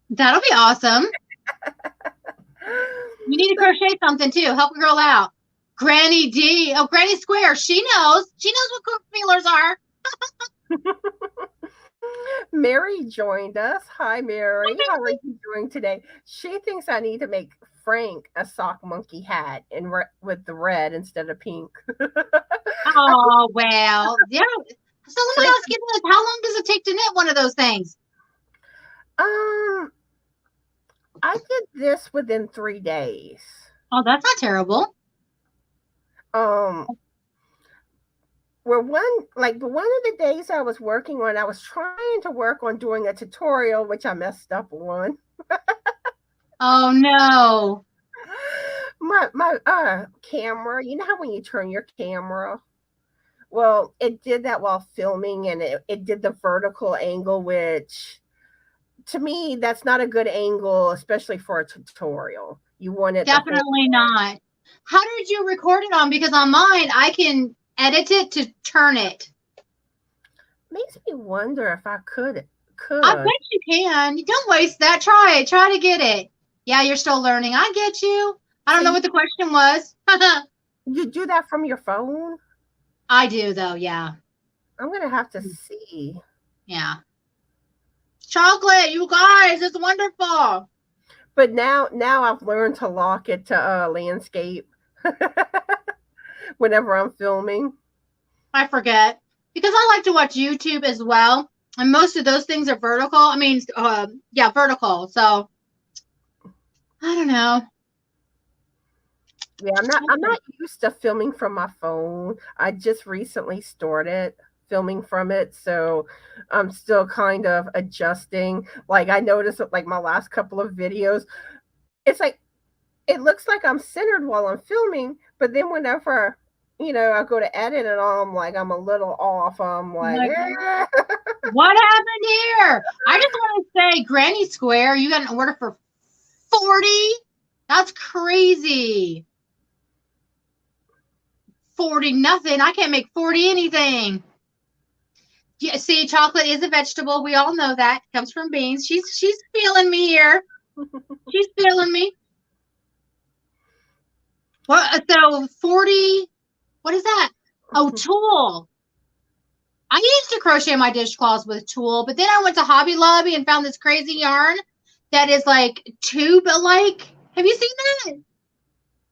S2: That'll be awesome. You need to crochet something too. Help a girl out. Granny D. Oh, Granny Square. She knows. She knows what cook feelers are.
S1: Mary joined us. Hi, Mary. How are you doing today? She thinks I need to make Frank a sock monkey hat with the red instead of pink.
S2: Oh, well. Yeah. So let me ask you this. How long does it take to knit one of those things?
S1: I did this within 3 days.
S2: Oh, that's not terrible.
S1: Well, one of the days I was working on, I was trying to work on doing a tutorial, which I messed up on.
S2: Oh no.
S1: My camera, you know how when you turn your camera? Well, it did that while filming, and it did the vertical angle, which to me, that's not a good angle, especially for a tutorial. You want it
S2: definitely not. How did you record it on? Because on mine, I can edit it to turn it.
S1: Makes me wonder if I could.
S2: I bet you can. Don't waste that. Try it. Try to get it. Yeah, you're still learning. I get you. I don't know what the question was.
S1: You do that from your phone?
S2: I do, though. Yeah.
S1: I'm gonna have to see.
S2: Yeah. Chocolate, you guys, it's wonderful.
S1: But now I've learned to lock it to landscape whenever I'm filming.
S2: I forget because I like to watch YouTube as well, and most of those things are vertical. I mean, vertical. So I don't know.
S1: Yeah, I'm not used to filming from my phone. I just recently started filming from it, so I'm still kind of adjusting. Like I noticed with like my last couple of videos, it's like it looks like I'm centered while I'm filming, but then whenever I go to edit and all, I'm like I'm a little off. I'm like,
S2: Like, what happened here? I just want to say, Granny Square, you got an order for 40? That's crazy. 40 nothing. I can't make 40 anything. Yeah, see, chocolate is a vegetable. We all know that. It comes from beans. She's feeling me here. She's feeling me. What? So 40. What is that? Oh, tulle. I used to crochet my dishcloths with tulle, but then I went to Hobby Lobby and found this crazy yarn that is like tube-like. Have you seen that?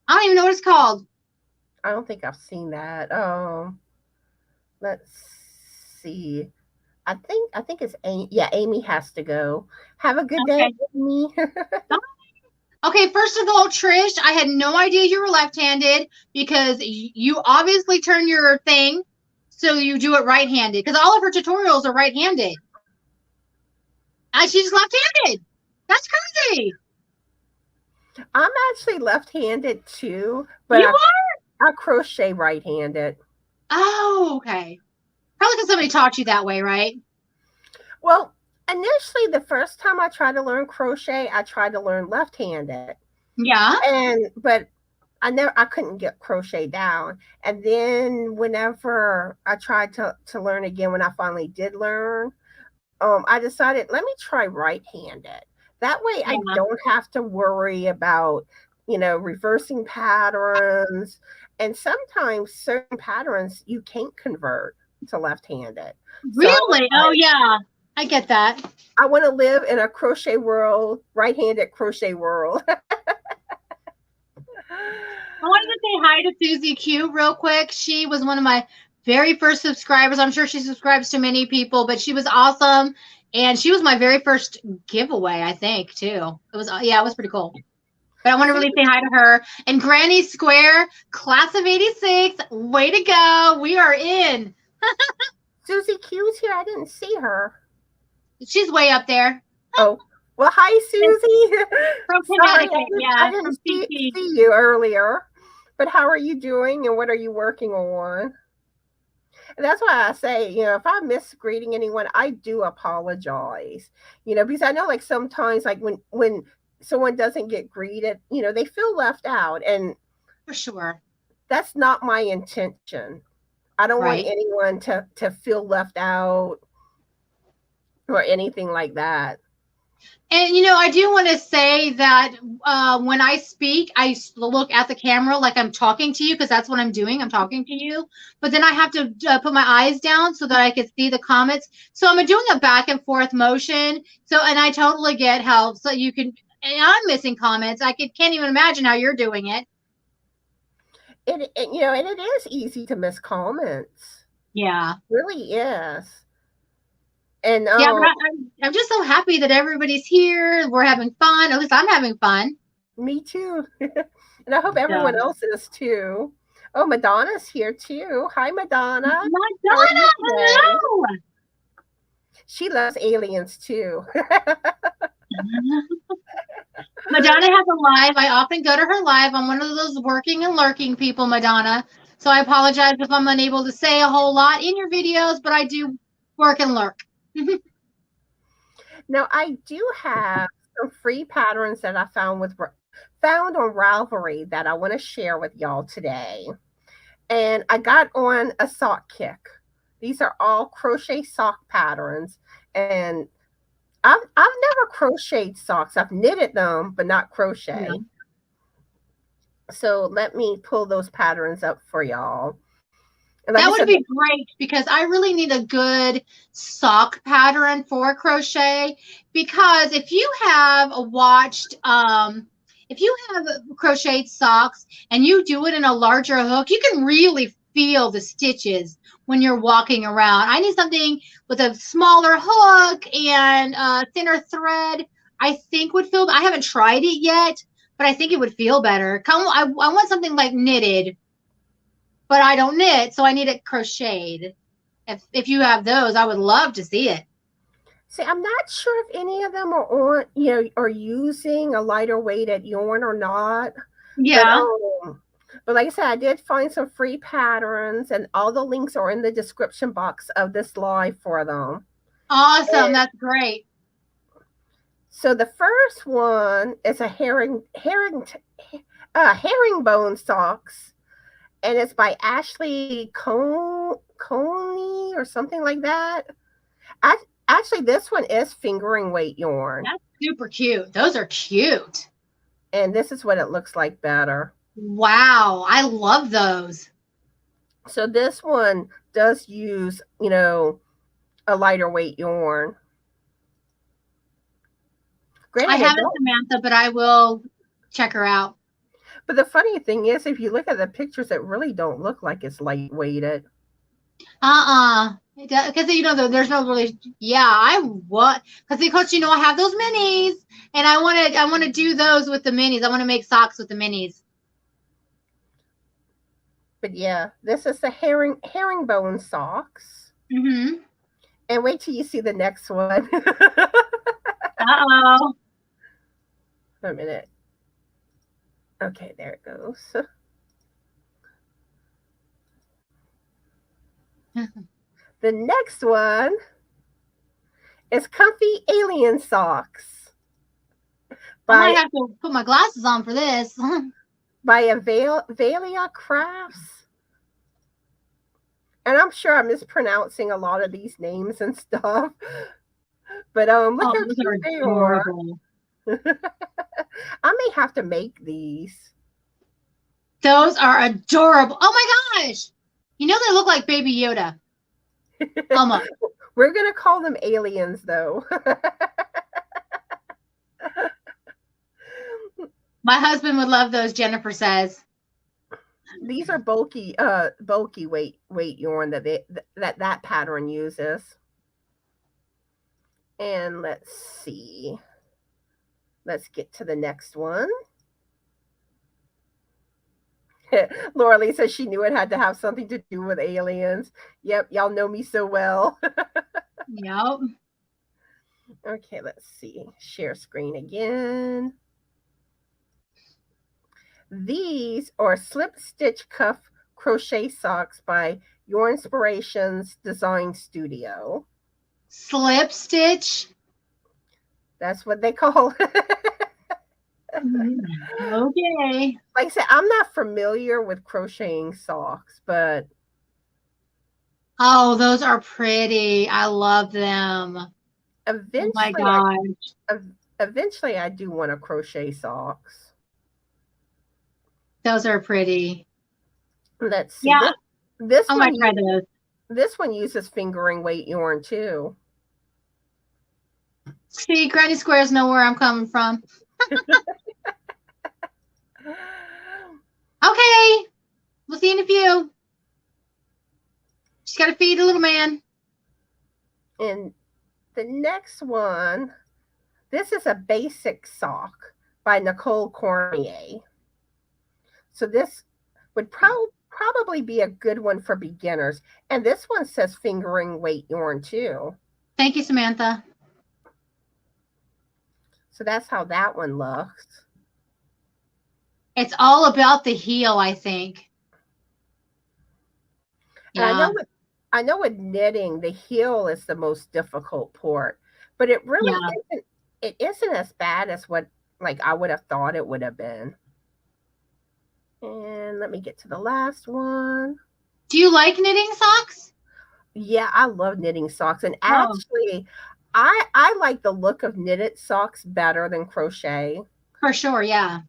S2: I don't even know what it's called.
S1: I don't think I've seen that. Let's see. I think it's Amy. Yeah, Amy has to go. Have a good day,
S2: Okay.
S1: Amy.
S2: Okay, first of all, Trish, I had no idea you were left-handed because you obviously turn your thing so you do it right-handed because all of her tutorials are right-handed. And she's left-handed. That's crazy.
S1: I'm actually left-handed too, but
S2: You are?
S1: I crochet right-handed.
S2: Oh, okay. Probably because somebody taught you that way, right?
S1: Well, initially, the first time I tried to learn crochet, I tried to learn left-handed,
S2: Yeah.
S1: but I couldn't get crochet down. And then whenever I tried to learn again, when I finally did learn, I decided let me try right-handed. That way, I
S2: Yeah.
S1: don't have to worry about reversing patterns. And sometimes certain patterns you can't convert to left-handed. So
S2: Really? Oh, yeah. I get that.
S1: I want to live in a crochet world, right-handed crochet world.
S2: I wanted to say hi to Suzie Q real quick. She was one of my very first subscribers. I'm sure she subscribes to many people, but she was awesome. And she was my very first giveaway, I think, too. It was pretty cool. But I want to really say hi to her. And Granny Square, class of 86, way to go. We are in.
S1: Suzie Q's here. I didn't see her.
S2: She's way up there.
S1: Oh, well, hi, Suzie.
S2: From
S1: Sorry,
S2: Connecticut,
S1: I didn't see you earlier. But how are you doing and what are you working on? And that's why I say, if I miss greeting anyone, I do apologize. Because I know like sometimes like when someone doesn't get greeted, they feel left out. And
S2: For sure.
S1: that's not my intention. I don't want anyone to feel left out or anything like that.
S2: And, I do want to say that when I speak, I look at the camera like I'm talking to you because that's what I'm doing. I'm talking to you. But then I have to put my eyes down so that I can see the comments. So I'm doing a back and forth motion. And I totally get how, so you can, and I'm missing comments. Can't even imagine how you're doing it.
S1: And it is easy to miss comments.
S2: Yeah.
S1: It really is. And
S2: yeah, I'm just so happy that everybody's here. We're having fun. At least I'm having fun.
S1: Me too. And I hope everyone else is too. Oh, Madonna's here too. Hi, Madonna.
S2: Madonna, hello.
S1: She loves aliens too.
S2: Madonna has a live. I often go to her live. I'm one of those working and lurking people, Madonna. So I apologize if I'm unable to say a whole lot in your videos, but I do work and lurk.
S1: Now, I do have some free patterns that I found on Ravelry that I want to share with y'all today. And I got on a sock kick. These are all crochet sock patterns. And I've never crocheted socks. I've knitted them, but not crochet. Yeah. So let me pull those patterns up for y'all.
S2: Like that would be great because I really need a good sock pattern for crochet. Because if you have watched, if you have crocheted socks and you do it in a larger hook, you can really feel the stitches when you're walking around. I need something with a smaller hook and thinner thread. I think would feel. I haven't tried it yet, but I think it would feel better. I want something like knitted, but I don't knit, so I need it crocheted. If you have those, I would love to see it.
S1: See, I'm not sure if any of them are on, are using a lighter weighted yarn or not.
S2: Yeah.
S1: But like I said, I did find some free patterns, and all the links are in the description box of this live for them.
S2: Awesome. That's great.
S1: So the first one is a herringbone socks, and it's by Ashley Coney or something like that. Actually, this one is fingering weight yarn.
S2: That's super cute. Those are cute.
S1: And this is what it looks like better.
S2: Wow, I love those.
S1: So this one does use, a lighter weight yarn.
S2: Granted, I haven't, Samantha, but I will check her out.
S1: But the funny thing is, if you look at the pictures, it really don't look like it's lightweighted. Because
S2: there's no really. Yeah, because I have those minis, and I want to do those with the minis. I want to make socks with the minis.
S1: But yeah, this is the herringbone socks.
S2: Mm-hmm.
S1: And wait till you see the next one.
S2: Uh-oh.
S1: A minute. Okay, there it goes. The next one is Comfy Alien Socks.
S2: I might have to put my glasses on for this.
S1: By Avalia Crafts. And I'm sure I'm mispronouncing a lot of these names and stuff. But look how cute they are. I may have to make these.
S2: Those are adorable. Oh my gosh. They look like Baby Yoda. Almost.
S1: We're going to call them aliens, though.
S2: My husband would love those, Jennifer says.
S1: These are bulky weight yarn that pattern uses. And let's see. Let's get to the next one. Laura Lee says she knew it had to have something to do with aliens. Yep, y'all know me so well.
S2: Yep.
S1: Okay, let's see. Share screen again. These are slip stitch cuff crochet socks by Your Inspirations Design Studio.
S2: Slip stitch?
S1: That's what they call it.
S2: Okay.
S1: Like I said, I'm not familiar with crocheting socks, but
S2: oh, those are pretty. I love them.
S1: Eventually,
S2: oh my gosh.
S1: Eventually I do want to crochet socks.
S2: Those are pretty.
S1: Let's see.
S2: Yeah.
S1: This
S2: I might try those.
S1: This one uses fingering weight yarn too.
S2: See, Granny Squares know where I'm coming from. Okay. We'll see you in a few. She's got to feed a little man.
S1: And the next one, this is a basic sock by Nicole Cormier. So this would probably be a good one for beginners. And this one says fingering weight yarn too.
S2: Thank you, Samantha.
S1: So that's how that one looks.
S2: It's all about the heel, I think.
S1: Yeah. I know with knitting, the heel is the most difficult part, but it really isn't. It isn't as bad as what I would have thought it would have been. And let me get to the last one.
S2: Do you like knitting socks?
S1: Yeah, I love knitting socks, and actually, I like the look of knitted socks better than crochet.
S2: For sure, yeah.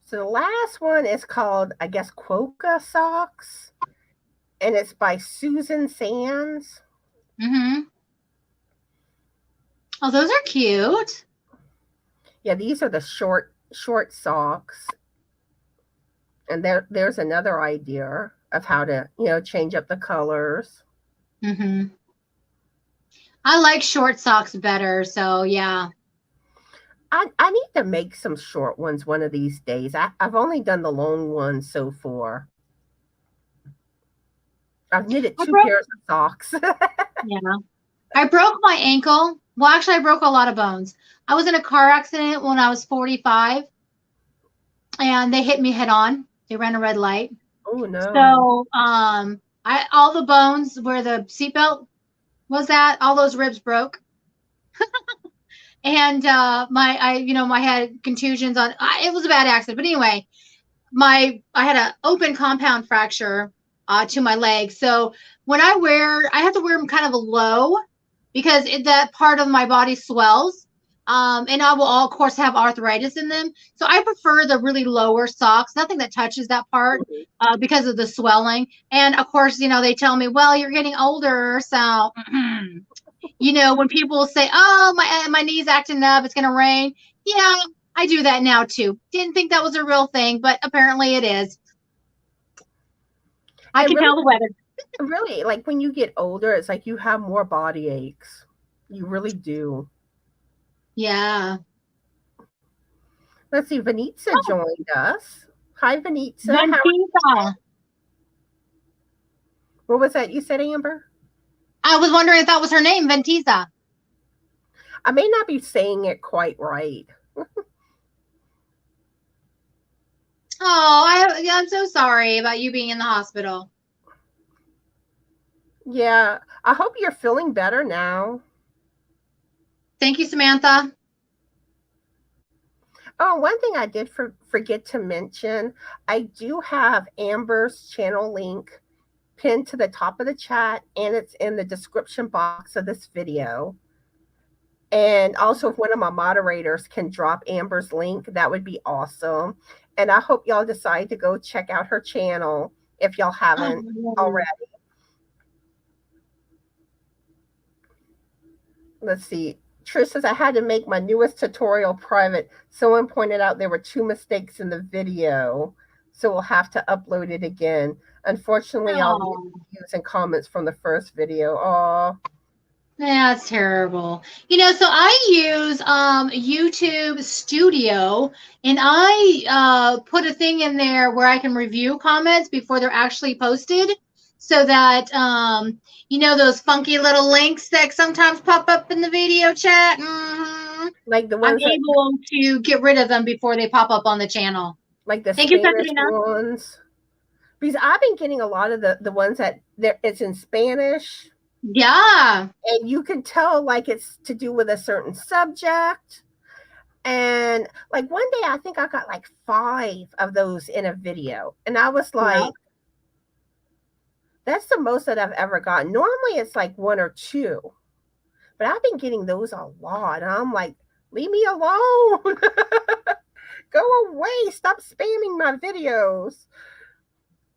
S1: So the last one is called, I guess, Quokka socks, and it's by Susan Sands.
S2: Mm-hmm. Oh, those are cute.
S1: Yeah, these are the short socks. And there's another idea of how to, change up the colors.
S2: Mm-hmm. I like short socks better, so yeah.
S1: I need to make some short ones one of these days. I've only done the long ones so far. I've knitted 2 pairs of socks.
S2: Yeah. I broke my ankle. Well, actually, I broke a lot of bones. I was in a car accident when I was 45, and they hit me head on. They ran a red light.
S1: Oh no.
S2: So, all the bones where the seatbelt was at, all those ribs broke. And I had contusions on. It was a bad accident, but anyway, I had an open compound fracture to my leg. So when I have to wear them kind of low because that part of my body swells. And I will, of course, have arthritis in them. So I prefer the really lower socks, nothing that touches that part because of the swelling. And of course, they tell me, well, you're getting older. So, when people say, oh, my knee's acting up, it's going to rain. Yeah, I do that now too. Didn't think that was a real thing, but apparently it is. I can tell the weather.
S1: Really, like when you get older, it's like you have more body aches. You really do.
S2: Yeah.
S1: Let's see. Vanitza joined us. Hi, Vanitza.
S2: Vanitza.
S1: What was that you said, Amber?
S2: I was wondering if that was her name, Vanitza.
S1: I may not be saying it quite right.
S2: I'm so sorry about you being in the hospital.
S1: Yeah, I hope you're feeling better now.
S2: Thank you, Samantha.
S1: Oh, one thing I did forget to mention, I do have Amber's channel link pinned to the top of the chat, and it's in the description box of this video. And also, if one of my moderators can drop Amber's link, that would be awesome. And I hope y'all decide to go check out her channel if y'all haven't already. Let's see. Trish says, I had to make my newest tutorial private. Someone pointed out there were 2 mistakes in the video, so we'll have to upload it again. Unfortunately, I'll be using comments from the first video. Oh,
S2: that's terrible. So I use YouTube Studio, and I put a thing in there where I can review comments before they're actually posted, so that those funky little links that sometimes pop up in the video chat.
S1: Like the ones
S2: I'm able to get rid of them before they pop up on the channel.
S1: Like the Spanish ones. Because I've been getting a lot of the ones that it's in Spanish.
S2: Yeah.
S1: And you can tell like it's to do with a certain subject. And like one day I think I got like 5 of those in a video. And I was like, that's the most that I've ever gotten. Normally it's like 1 or 2. But I've been getting those a lot. And I'm like, leave me alone. Go away. Stop spamming my videos.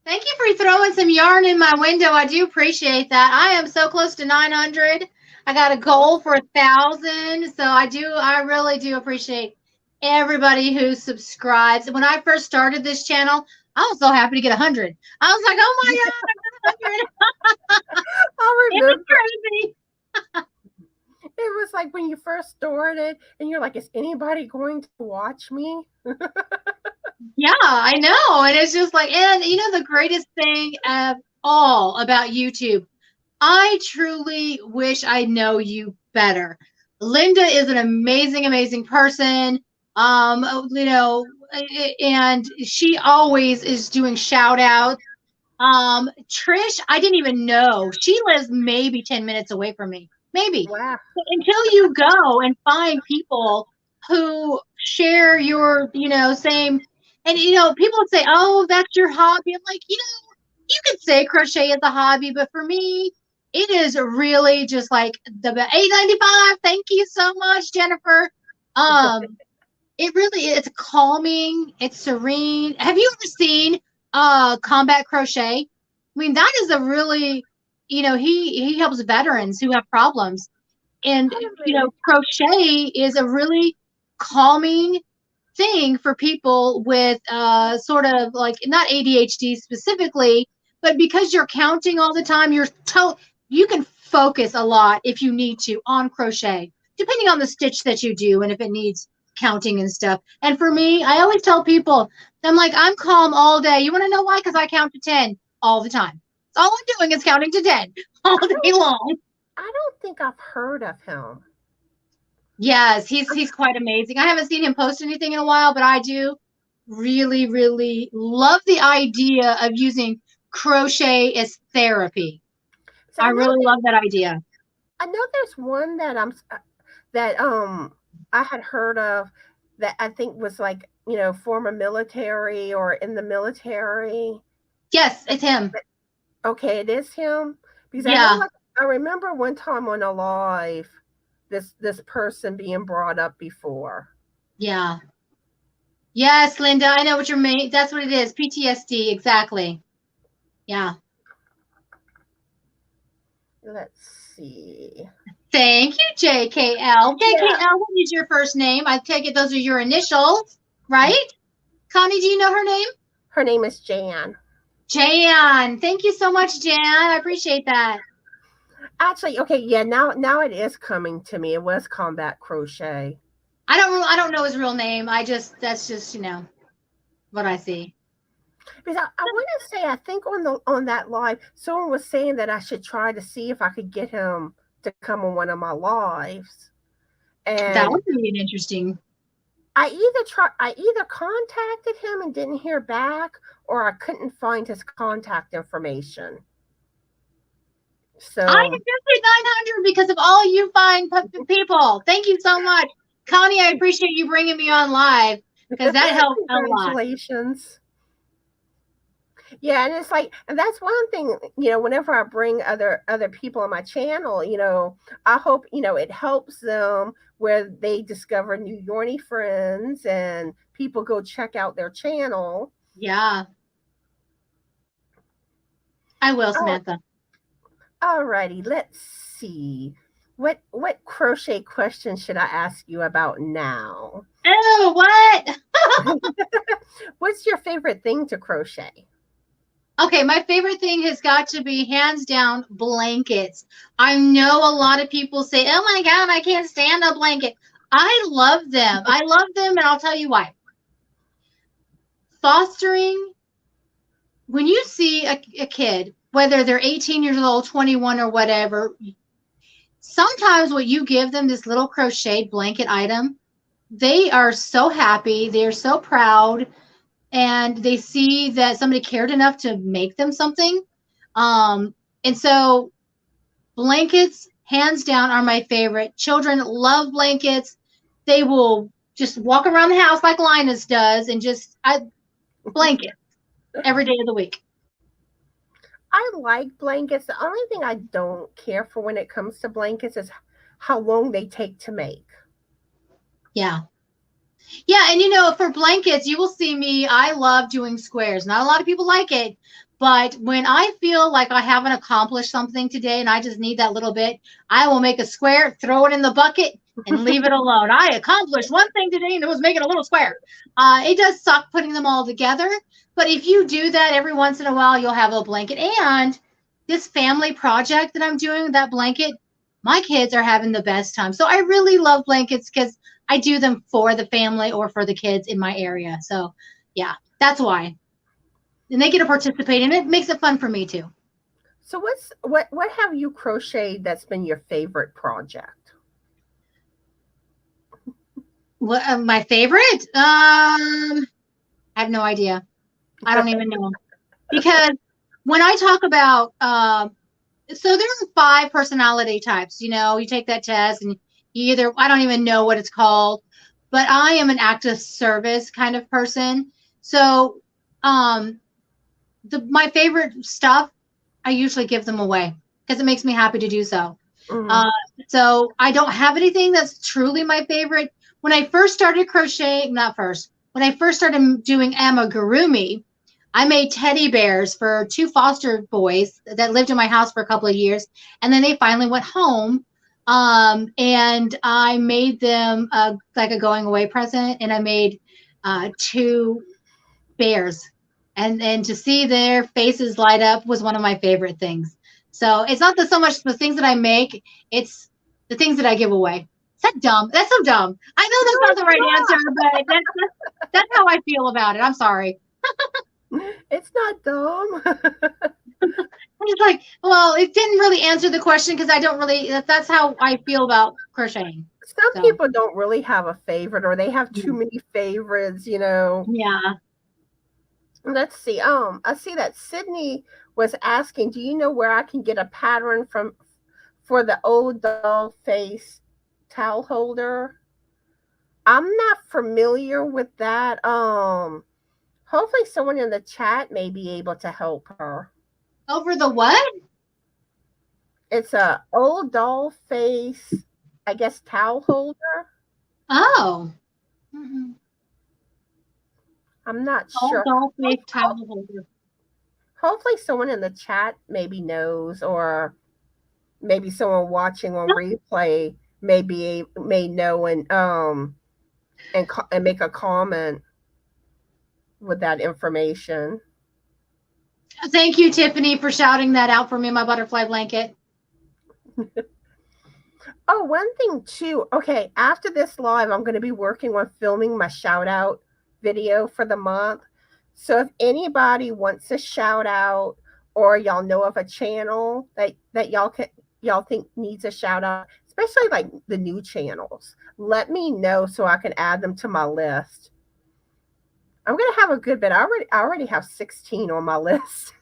S2: Thank you for throwing some yarn in my window. I do appreciate that. I am so close to 900. I got a goal for 1,000. So I really do appreciate everybody who subscribes. When I first started this channel, I was so happy to get 100. I was like, oh my God, I got 100.
S1: I remember.
S2: It was crazy.
S1: It was like when you first started and you're like, is anybody going to watch me?
S2: Yeah, I know. And it's just like, and the greatest thing of all about YouTube, I truly wish I know you better. Linda is an amazing, amazing person. And she always is doing shout outs. Trish, I didn't even know. She lives maybe 10 minutes away from me. Maybe.
S1: Wow.
S2: Until you go and find people who share your, same. And, people would say, oh, that's your hobby. I'm like, you could say crochet is a hobby, but for me, it is really just like the $8.95. Thank you so much, Jennifer. It really is. It's calming. It's serene. Have you ever seen Combat Crochet? I mean, that is a really, he helps veterans who have problems. And, crochet is a really calming thing for people with sort of like not ADHD specifically, but because you're counting all the time, you can focus a lot if you need to on crochet, depending on the stitch that you do and if it needs counting and stuff. And for me, I always tell people, I'm like, I'm calm all day. You want to know why? Because I count to 10 all the time. All I'm doing is counting to 10 all day long.
S1: I don't think I've heard of him.
S2: Yes, he's quite amazing. I haven't seen him post anything in a while, but I do really, really love the idea of using crochet as therapy.
S1: So
S2: I really love that idea.
S1: I know there's one that I had heard of that I think was like, former military or in the military.
S2: Yes, it's him.
S1: Okay, it is him. Because
S2: Yeah.
S1: I remember one time on a live this person being brought up before.
S2: Yeah. Yes, Linda, I know what you mean. That's what it is. PTSD, exactly. Yeah.
S1: Let's see.
S2: Thank you, JKL. JKL, what is your first name? I take it those are your initials, right? Connie, do you know her name?
S1: Her name is Jan.
S2: Jan. Thank you so much, Jan. I appreciate that.
S1: Actually, okay, yeah, now it is coming to me. It was Combat Crochet.
S2: I don't know his real name. That's just what I see.
S1: Because I want to say, I think on that live, someone was saying that I should try to see if I could get him to come on one of my lives. And
S2: that would be interesting.
S1: I either contacted him and didn't hear back, or I couldn't find his contact information. So
S2: I am definitely 900 because of all you fine people. Thank you so much, Connie. I appreciate you bringing me on live because that helped a lot.
S1: Congratulations. Yeah, and it's like, and that's one thing, whenever I bring other people on my channel, I hope, it helps them where they discover new Yorny friends and people go check out their channel.
S2: Yeah. I will, Samantha.
S1: Alrighty, let's see. What crochet question should I ask you about now?
S2: Oh, what?
S1: What's your favorite thing to crochet?
S2: Okay, my favorite thing has got to be hands down blankets. I know a lot of people say, oh my God, I can't stand a blanket. I love them. I love them, and I'll tell you why. Fostering, when you see a kid, whether they're 18 years old, 21 or whatever, sometimes what you give them, this little crocheted blanket item, they are so happy. They're so proud. And they see that somebody cared enough to make them something. And so blankets, hands down, are my favorite. Children love blankets. They will just walk around the house like Linus does and just blankets every day of the week.
S1: I like blankets. The only thing I don't care for when it comes to blankets is how long they take to make.
S2: Yeah. Yeah, and for blankets, you will see me, I love doing squares. Not a lot of people like it, but when I feel like I haven't accomplished something today and I just need that little bit, I will make a square, throw it in the bucket, and leave it alone. I accomplished one thing today, and it was making a little square. It does suck putting them all together, but if you do that every once in a while, you'll have a blanket. And this family project that I'm doing, that blanket, my kids are having the best time. So I really love blankets because I do them for the family or for the kids in my area. So yeah, that's why. And they get to participate, and it makes it fun for me too.
S1: So what have you crocheted that's been your favorite project?
S2: What my favorite? I have no idea. I don't even know. Because when I talk about so there are 5 personality types, you take that test and I don't even know what it's called, but I am an active service kind of person. So my favorite stuff, I usually give them away because it makes me happy to do so. Mm-hmm. So I don't have anything that's truly my favorite. When I first started crocheting, when I first started doing amigurumi, I made teddy bears for 2 foster boys that lived in my house for a couple of years. And then they finally went home. And I made them like a going away present, and I made 2 bears, and to see their faces light up was one of my favorite things. So it's not so much the things that I make, it's the things that I give away. Is that dumb? That's so dumb. I know that's not the right answer, but that's how I feel about it. I'm sorry.
S1: It's not dumb.
S2: I'm just like, well, it didn't really answer the question because I don't really. That's how I feel about crocheting.
S1: Some
S2: So
S1: people don't really have a favorite, or they have too many favorites,
S2: yeah.
S1: Let's see. I see that Sydney was asking, do you know where I can get a pattern for the old doll face towel holder? I'm not familiar with that. Hopefully someone in the chat may be able to help her.
S2: Over the what?
S1: It's a old doll face, I guess, towel holder.
S2: Oh. Mm-hmm.
S1: I'm not sure.
S2: Doll face towel holder.
S1: Hopefully someone in the chat maybe knows, or maybe someone watching on replay may know and make a comment with that information.
S2: Thank you, Tiffany, for shouting that out for me in my butterfly blanket.
S1: Oh, one thing too. Okay, after this live, I'm going to be working on filming my shout out video for the month. So if anybody wants a shout out, or y'all know of a channel that y'all think needs a shout out, especially like the new channels, let me know so I can add them to my list. I'm going to have a good bit. I already have 16 on my list.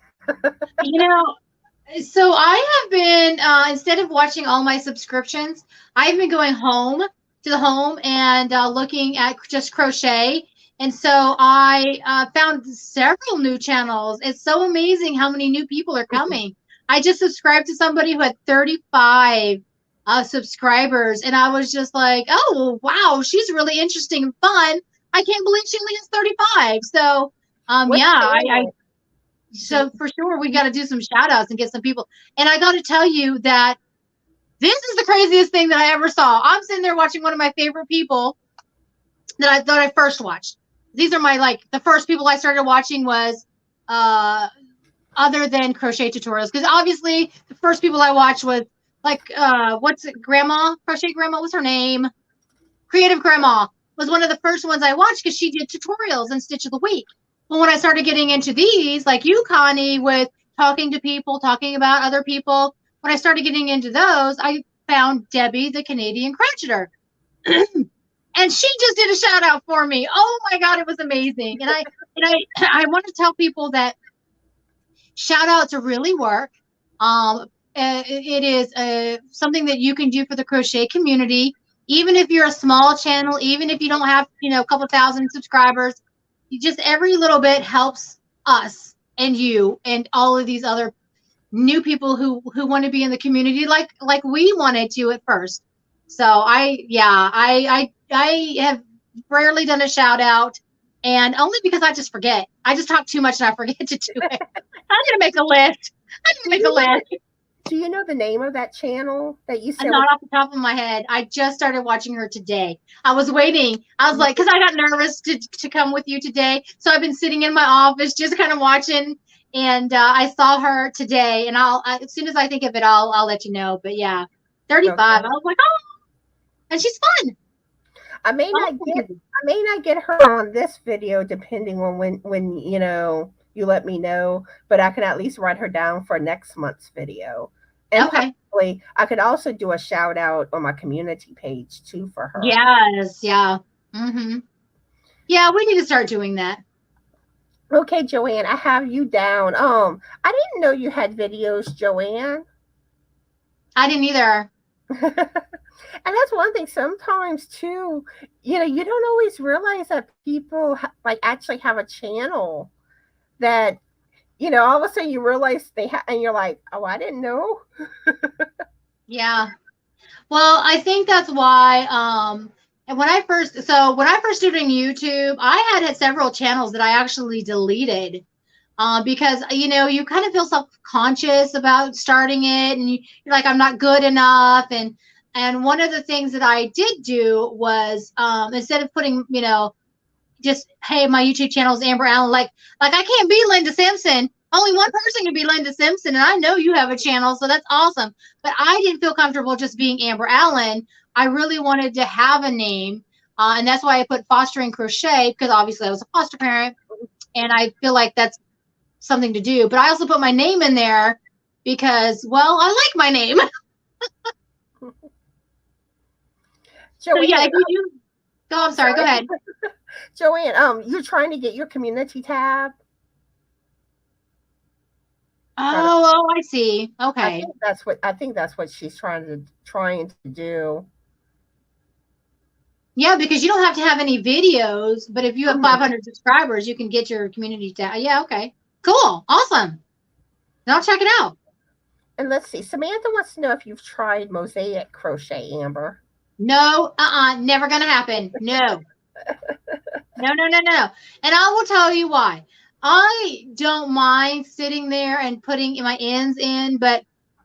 S2: So I have been, instead of watching all my subscriptions, I've been going home to the home and looking at just crochet. And so I found several new channels. It's so amazing how many new people are coming. I just subscribed to somebody who had 35 subscribers. And I was just like, oh, wow, she's really interesting and fun. I can't believe she only has 35. So, so for sure, we got to do some shout outs and get some people. And I got to tell you that this is the craziest thing that I ever saw. I'm sitting there watching one of my favorite people that I first watched. These are my, the first people I started watching was other than crochet tutorials. Because obviously the first people I watched was Grandma, Crochet Grandma, what's her name? Creative Grandma was one of the first ones I watched because she did tutorials and Stitch of the Week. But when I started getting into these, like you, Connie, with talking to people, talking about other people, when I started getting into those, I found Debbie, the Canadian crocheter. And she just did a shout out for me. Oh my God, it was amazing. And I want to tell people that shout outs really work. It is something that you can do for the crochet community. Even if you're a small channel, even if you don't have, a couple thousand subscribers, just every little bit helps us and you and all of these other new people who want to be in the community like we wanted to at first. So I have rarely done a shout out, and only because I just forget. I just talk too much and I forget to do it. I'm gonna make a list.
S1: Do you know the name of that channel that you said?
S2: Not off the top of my head. I just started watching her today. I was waiting. I was like, because I got nervous to come with you today. So I've been sitting in my office just kind of watching. And I saw her today. And as soon as I think of it, I'll let you know. But yeah, 35. Okay. I was like, oh, and she's fun.
S1: I may not get her on this video depending on when you let me know, but I can at least write her down for next month's video. And hopefully I could also do a shout out on my community page too for her.
S2: Yes, yeah. Mm-hmm. Yeah, we need to start doing that.
S1: Okay, Joanne, I have you down. I didn't know you had videos, Joanne.
S2: I didn't either.
S1: And that's one thing. Sometimes too, you don't always realize that people actually have a channel that, all of a sudden you realize they have, and you're like, oh, I didn't know.
S2: Yeah. Well, I think that's why, and when I first started doing YouTube, I had several channels that I actually deleted, because, you kind of feel self-conscious about starting it, and you're like, I'm not good enough. And one of the things that I did do was, instead of putting, just, hey, my YouTube channel is Amber Allen. Like I can't be Linda Simpson. Only one person can be Linda Simpson, and I know you have a channel, so that's awesome. But I didn't feel comfortable just being Amber Allen. I really wanted to have a name. And that's why I put fostering crochet, because obviously I was a foster parent and I feel like that's something to do. But I also put my name in there because, well, I like my name. So yeah, if you do, I'm sorry, go ahead.
S1: Joanne, you're trying to get your community tab.
S2: Oh, I see. Okay.
S1: I think that's what she's trying to do.
S2: Yeah, because you don't have to have any videos, but if you have 500 subscribers, you can get your community tab. Yeah, okay. Cool. Awesome. I'll check it out.
S1: And let's see. Samantha wants to know if you've tried mosaic crochet, Amber.
S2: No, never gonna happen. No. No. And I will tell you why. I don't mind sitting there and putting my ends in, but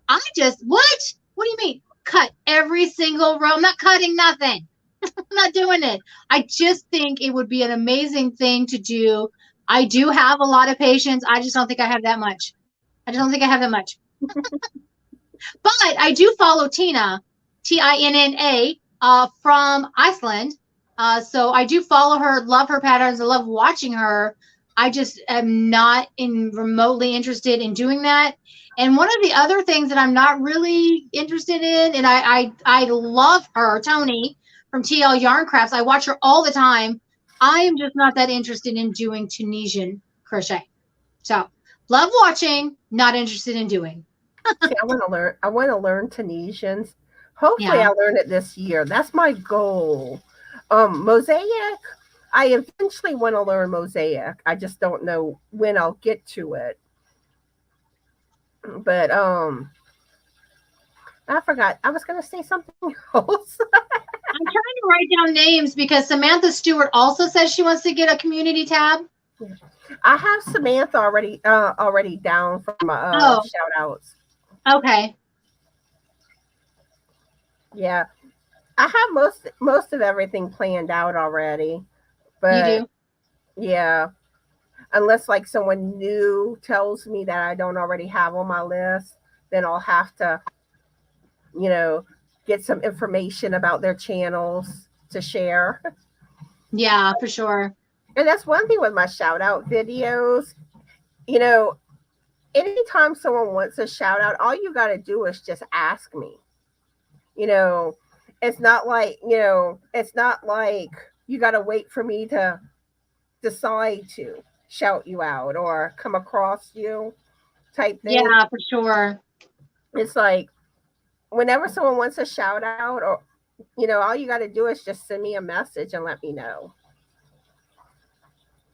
S2: I just, what? What do you mean? Cut every single row. I'm not cutting nothing. I'm not doing it. I just think it would be an amazing thing to do. I do have a lot of patience. I just don't think I have that much. But I do follow Tina, Tinna, from Iceland. So I do follow her, love her patterns. I love watching her. I just am not remotely interested in doing that. And one of the other things that I'm not really interested in, and I love her, Tony from TL Yarn Crafts. I watch her all the time. I am just not that interested in doing Tunisian crochet. So love watching, not interested in doing.
S1: See, I want to learn Tunisians. Hopefully, I'll learn it this year. That's my goal. Mosaic. I eventually want to learn mosaic. I just don't know when I'll get to it. But I forgot. I was going to say something else.
S2: I'm trying to write down names because Samantha Stewart also says she wants to get a community tab.
S1: I have Samantha already down for my shout outs.
S2: Okay.
S1: Yeah. I have most of everything planned out already. But
S2: you do?
S1: Yeah. Unless like someone new tells me that I don't already have on my list, then I'll have to, get some information about their channels to share.
S2: Yeah, for sure.
S1: And that's one thing with my shout out videos. Anytime someone wants a shout out, all you got to do is just ask me. It's not like you got to wait for me to decide to shout you out or come across you type thing.
S2: Yeah, for sure.
S1: It's like whenever someone wants a shout out or, all you got to do is just send me a message and let me know.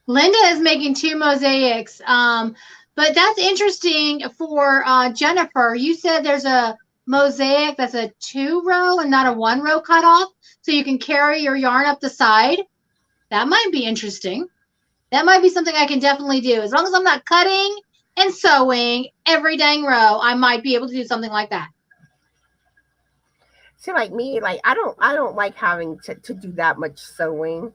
S2: Linda is making 2 mosaics. But that's interesting for Jennifer. You said there's a mosaic that's a 2-row and not a 1-row cutoff, so you can carry your yarn up the side. That might be interesting. That might be something I can definitely do. As long as I'm not cutting and sewing every dang row, I might be able to do something like that.
S1: See, like me, like I don't like having to do that much sewing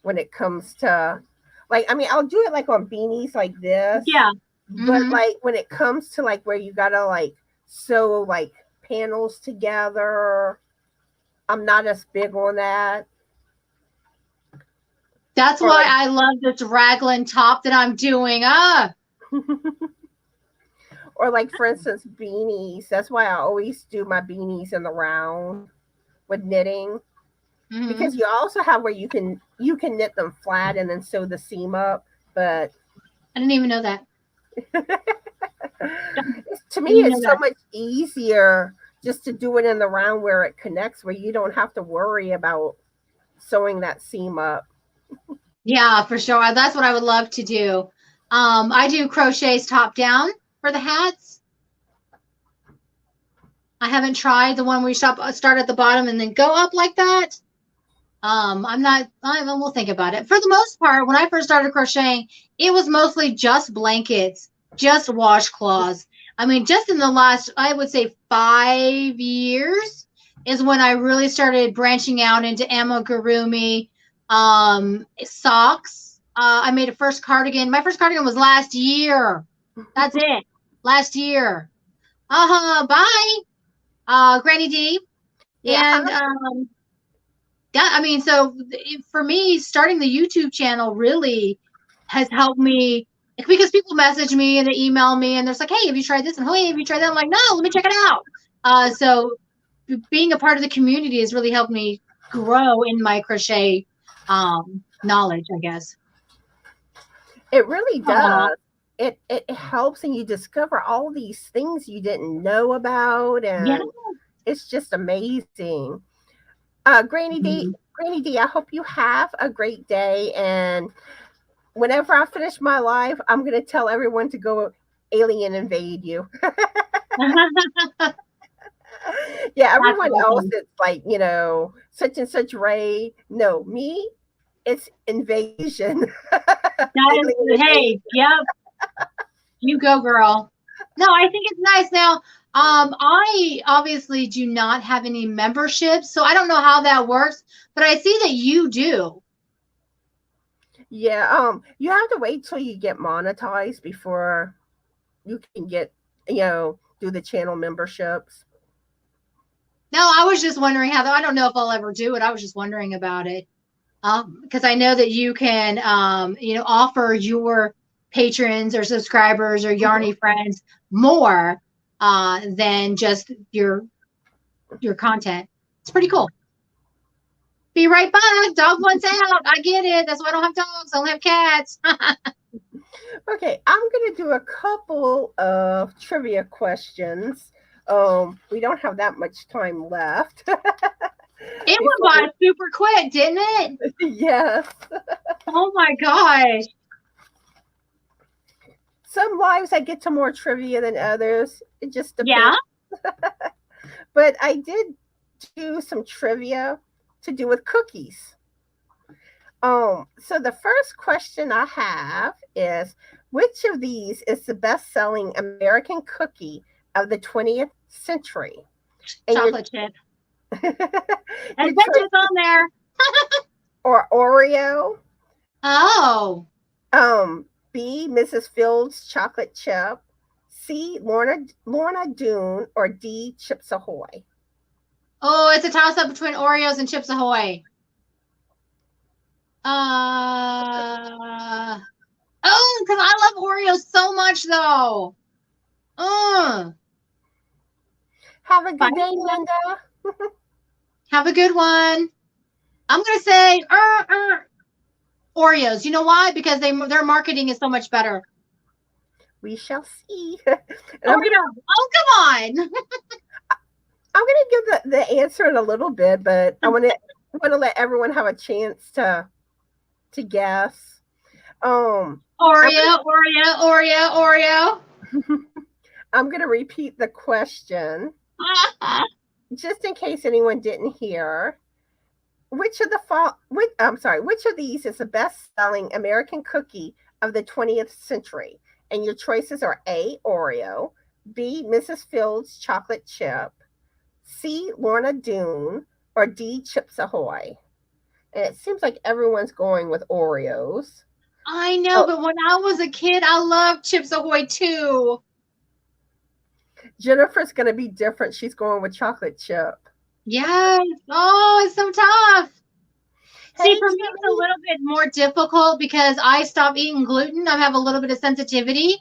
S1: when it comes to, like, I mean, I'll do it like on beanies like this.
S2: Yeah.
S1: But like when it comes to like where you gotta like sew like panels together, I'm not as big on that.
S2: That's why I love this raglan top that I'm doing.
S1: Or like, for instance, beanies. That's why I always do my beanies in the round with knitting. Because you also have where you can knit them flat and then sew the seam up. But
S2: I didn't even know that.
S1: To me, it's so much easier just to do it in the round where it connects, where you don't have to worry about sewing that seam up.
S2: Yeah, for sure. That's what I would love to do. I do crochets top down for the hats. I haven't tried the one where you start at the bottom and then go up like that. We'll think about it. For the most part, when I first started crocheting, it was mostly just blankets, just washcloths. I mean, just in the last, I would say 5 years is when I really started branching out into amigurumi, socks. I made a first cardigan. My first cardigan was last year. That's it. Last year. Bye. Granny D.
S1: Yeah.
S2: And yeah, I mean, so for me, starting the YouTube channel really has helped me because people message me and they email me and they're like, "Hey, have you tried this?" And "Hey, have you tried that?" I'm like, "No, let me check it out." So being a part of the community has really helped me grow in my crochet knowledge, I guess.
S1: It really
S2: Aw.
S1: does. It helps, and you discover all these things you didn't know about,
S2: Yeah.
S1: and it's just amazing.
S2: Mhm.
S1: Granny D, I hope you have a great day. And whenever I finish my life, I'm going to tell everyone to go alien invade you. Yeah,
S2: That's
S1: everyone else,
S2: awesome.
S1: it's like, such and such raid. No, me, it's invasion.
S2: That is,
S1: Alien
S2: hey,
S1: invasion.
S2: yep, you go, girl. No, I think it's nice. Now, I obviously do not have any memberships, so I don't know how that works, but I see that you do.
S1: Yeah, you have to wait till you get monetized before you can get, do the channel memberships.
S2: No, I was just wondering how, though I don't know if I'll ever do it. I was just wondering about it. Because I know that you can, offer your patrons or subscribers or
S1: Mhm.
S2: Yarny friends more than just your content. It's pretty cool. Be right back. Dog wants out. I get it. That's why I don't have dogs. I don't have cats.
S1: Okay, I'm going to do a couple of trivia questions. We don't have that much time left.
S2: It went
S1: Before
S2: by super quick, didn't it?
S1: yes.
S2: Oh my gosh.
S1: Some lives I get to more trivia than others. It just
S2: Yeah.
S1: depends. But I did do some trivia to do with cookies. So the first question I have is, which of these is the best-selling American cookie of the 20th century? And your
S2: Chocolate chip. I
S1: your
S2: bet you it's
S1: choice
S2: on there.
S1: are Oreo,
S2: Oh.
S1: um, B, Mrs. Fields chocolate chip, C, Lorna Doone, or D, Chips Ahoy.
S2: Oh, it's a toss up between Oreos and Chips Ahoy. Uh oh, because I love Oreos so much though. Uh,
S1: Have a good day,
S2: Spicy.
S1: Linda.
S2: Have a good one. I'm gonna say Oreos. You know why? Because their marketing is so much better.
S1: We shall see. And
S2: Oreo. Oh, come on.
S1: I'm gonna give the answer in a little bit, but I want to let everyone have a chance to guess. I'm
S2: Oreo, Oreo, Oreo, Oreo.
S1: gonna I'm gonna repeat the question just in case anyone didn't hear. Which of these is the best-selling American cookie of the 20th century? And your choices are A, Oreo, B, Mrs. Fields chocolate chip, C, Lorna Doone, or D, Chips Ahoy. And it seems like everyone's going with Oreos.
S2: I know,
S1: Oh,
S2: but when I was a kid, I loved Chips Ahoy too.
S1: Jennifer's going to be different. She's going with chocolate chip.
S2: Yes. Oh, it's so tough. See,
S1: Hey,
S2: for me, it's a
S1: Timmy.
S2: little bit more difficult because I stopped eating gluten. I have a little bit of sensitivity.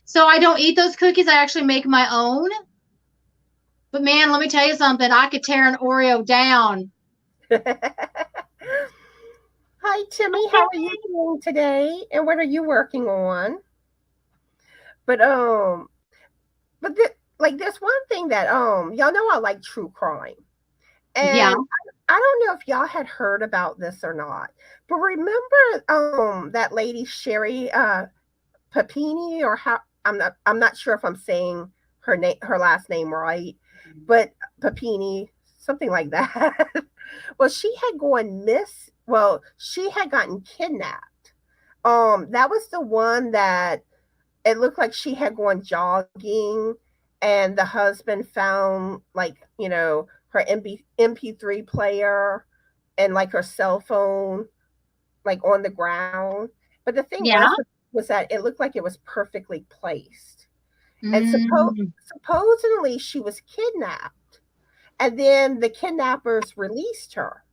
S2: So I don't eat those cookies. I actually make my own. But man, let me tell you something. I could tear an Oreo down.
S1: Hi, Timmy. How are you doing today? And what are you working on? But like there's one thing that y'all know I like true crime.
S2: Yeah.
S1: And I don't know if y'all had heard about this or not. But remember that lady Sherry Papini, or how I'm not sure if I'm saying her last name right, but Papini, something like that. Well, she had gotten kidnapped. That was the one that it looked like she had gone jogging, and the husband found, like, her MP3 player and like her cell phone, like, on the ground. But the thing
S2: Yeah.
S1: was that it looked like it was perfectly placed. And
S2: Mm.
S1: supposedly she was kidnapped. And then the kidnappers released her.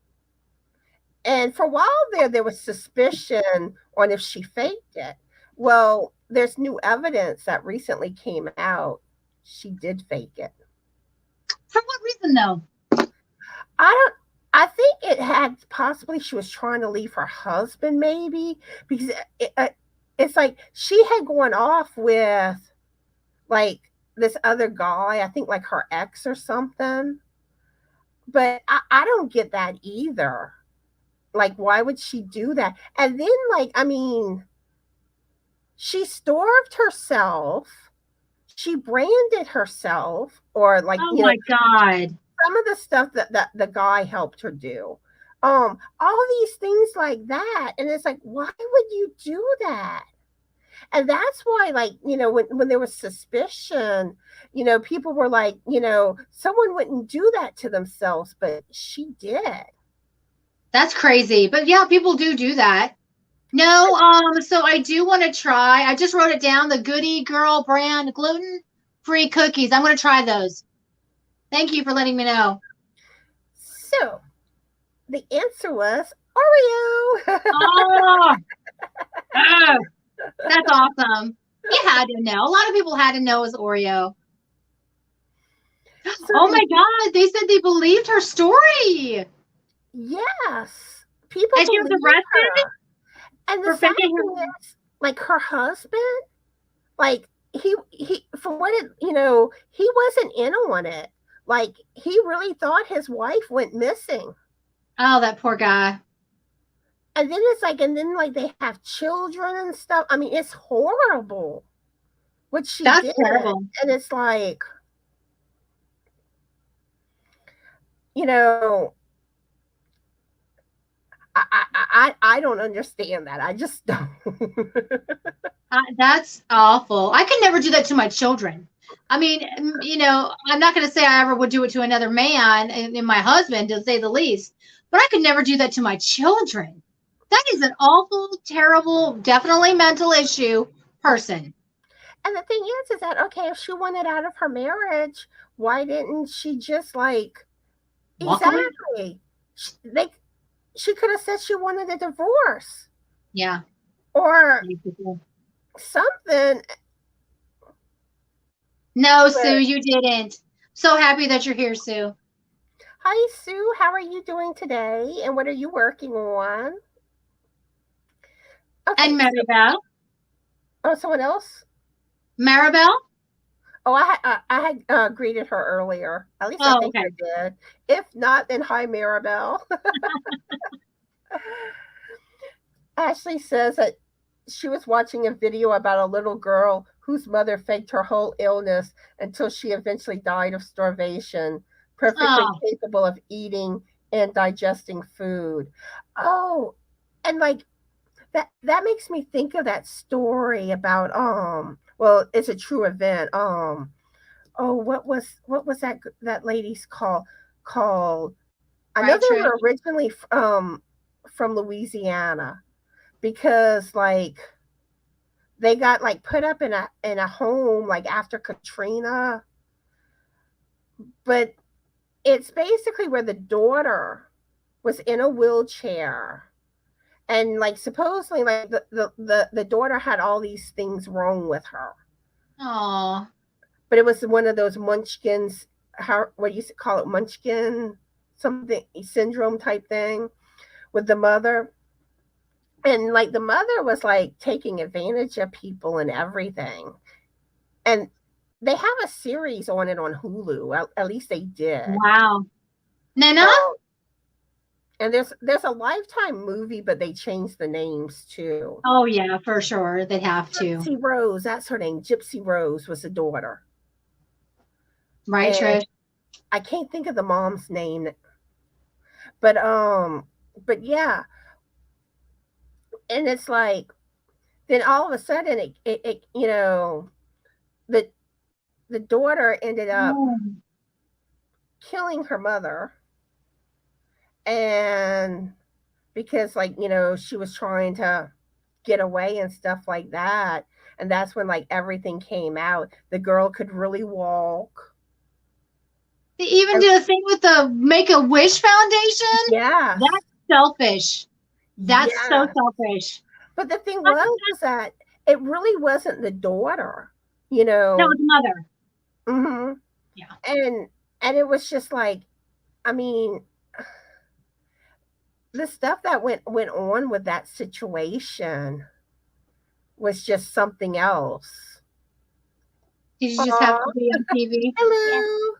S1: And for a while there was suspicion on if she faked it. Well, there's new evidence that recently came out. She did fake it.
S2: For what reason, though?
S1: I think it had possibly she was trying to leave her husband, maybe, because it's like she had gone off with like this other guy, I think like her ex or something. But I don't get that either. Like, why would she do that? And then, like, I mean, she starved herself. She branded herself, or like,
S2: oh my God,
S1: some of the stuff that the guy helped her do. All these things like that. And it's like, why would you do that? And that's why, like, when there was suspicion, people were like, someone wouldn't do that to themselves, but she did.
S2: That's crazy. But yeah, people do that. No, so I do want to try. I just wrote it down, the Goody Girl brand gluten-free cookies. I'm going to try those. Thank you for letting me know.
S1: So the answer was Oreo.
S2: Oh, that's awesome. You had to know. A lot of people had to know it was Oreo. So oh my God, they said they believed her story.
S1: Yes. People
S2: and she was arrested
S1: her. And the fact is, like, her husband, like, he from what it, he wasn't in on it. Like, he really thought his wife went missing.
S2: Oh, that poor guy.
S1: And then it's like, they have children and stuff. I mean, it's horrible what she did.
S2: Terrible.
S1: And it's like, I don't understand that. I just don't.
S2: That's awful. I could never do that to my children. I mean, I'm not going to say I ever would do it to another man and my husband, to say the least, but I could never do that to my children. That is an awful, terrible, definitely mental issue person.
S1: And the thing is that, okay, if she wanted out of her marriage, why didn't she just like,
S2: walk
S1: exactly. She could have said she wanted a divorce.
S2: Yeah.
S1: Or something.
S2: No, Sue, you didn't. So happy that you're here, Sue.
S1: Hi, Sue. How are you doing today? And what are you working on?
S2: Okay, and Maribel.
S1: Oh, someone else?
S2: Maribel?
S1: Oh, I had greeted her earlier. At least I think I did. If not, then hi, Maribel. Ashley says that she was watching a video about a little girl whose mother faked her whole illness until she eventually died of starvation, perfectly capable of eating and digesting food. Oh, and like that makes me think of that story about well, it's a true event. What was that lady's called? I know they were originally from Louisiana, because like they got like put up in a home like after Katrina, but it's basically where the daughter was in a wheelchair, and like supposedly like the daughter had all these things wrong with her.
S2: Oh,
S1: but it was one of those munchkins, what do you call it, munchkin something syndrome type thing with the mother. And like the mother was like taking advantage of people and everything. And they have a series on it on Hulu. At least they did.
S2: Wow. Nana?
S1: And there's a Lifetime movie, but they changed the names too.
S2: Oh yeah, for sure. They have to.
S1: Gypsy Rose, that's her name. Gypsy Rose was the daughter.
S2: Right, Trish.
S1: I can't think of the mom's name. But yeah. And it's like, then all of a sudden it the daughter ended up killing her mother. And because like, she was trying to get away and stuff like that. And that's when like everything came out. The girl could really walk.
S2: They even did a thing with the Make-A-Wish Foundation.
S1: Yeah.
S2: That's selfish. That's so
S1: Yeah.
S2: selfish.
S1: But the thing was that it really wasn't the daughter, you
S2: No,
S1: know.
S2: the mother.
S1: Hmm.
S2: Yeah.
S1: And it was just like, I mean, the stuff that went on with that situation was just something else.
S2: Did you just have
S1: Aw,
S2: to be on TV?
S1: hello.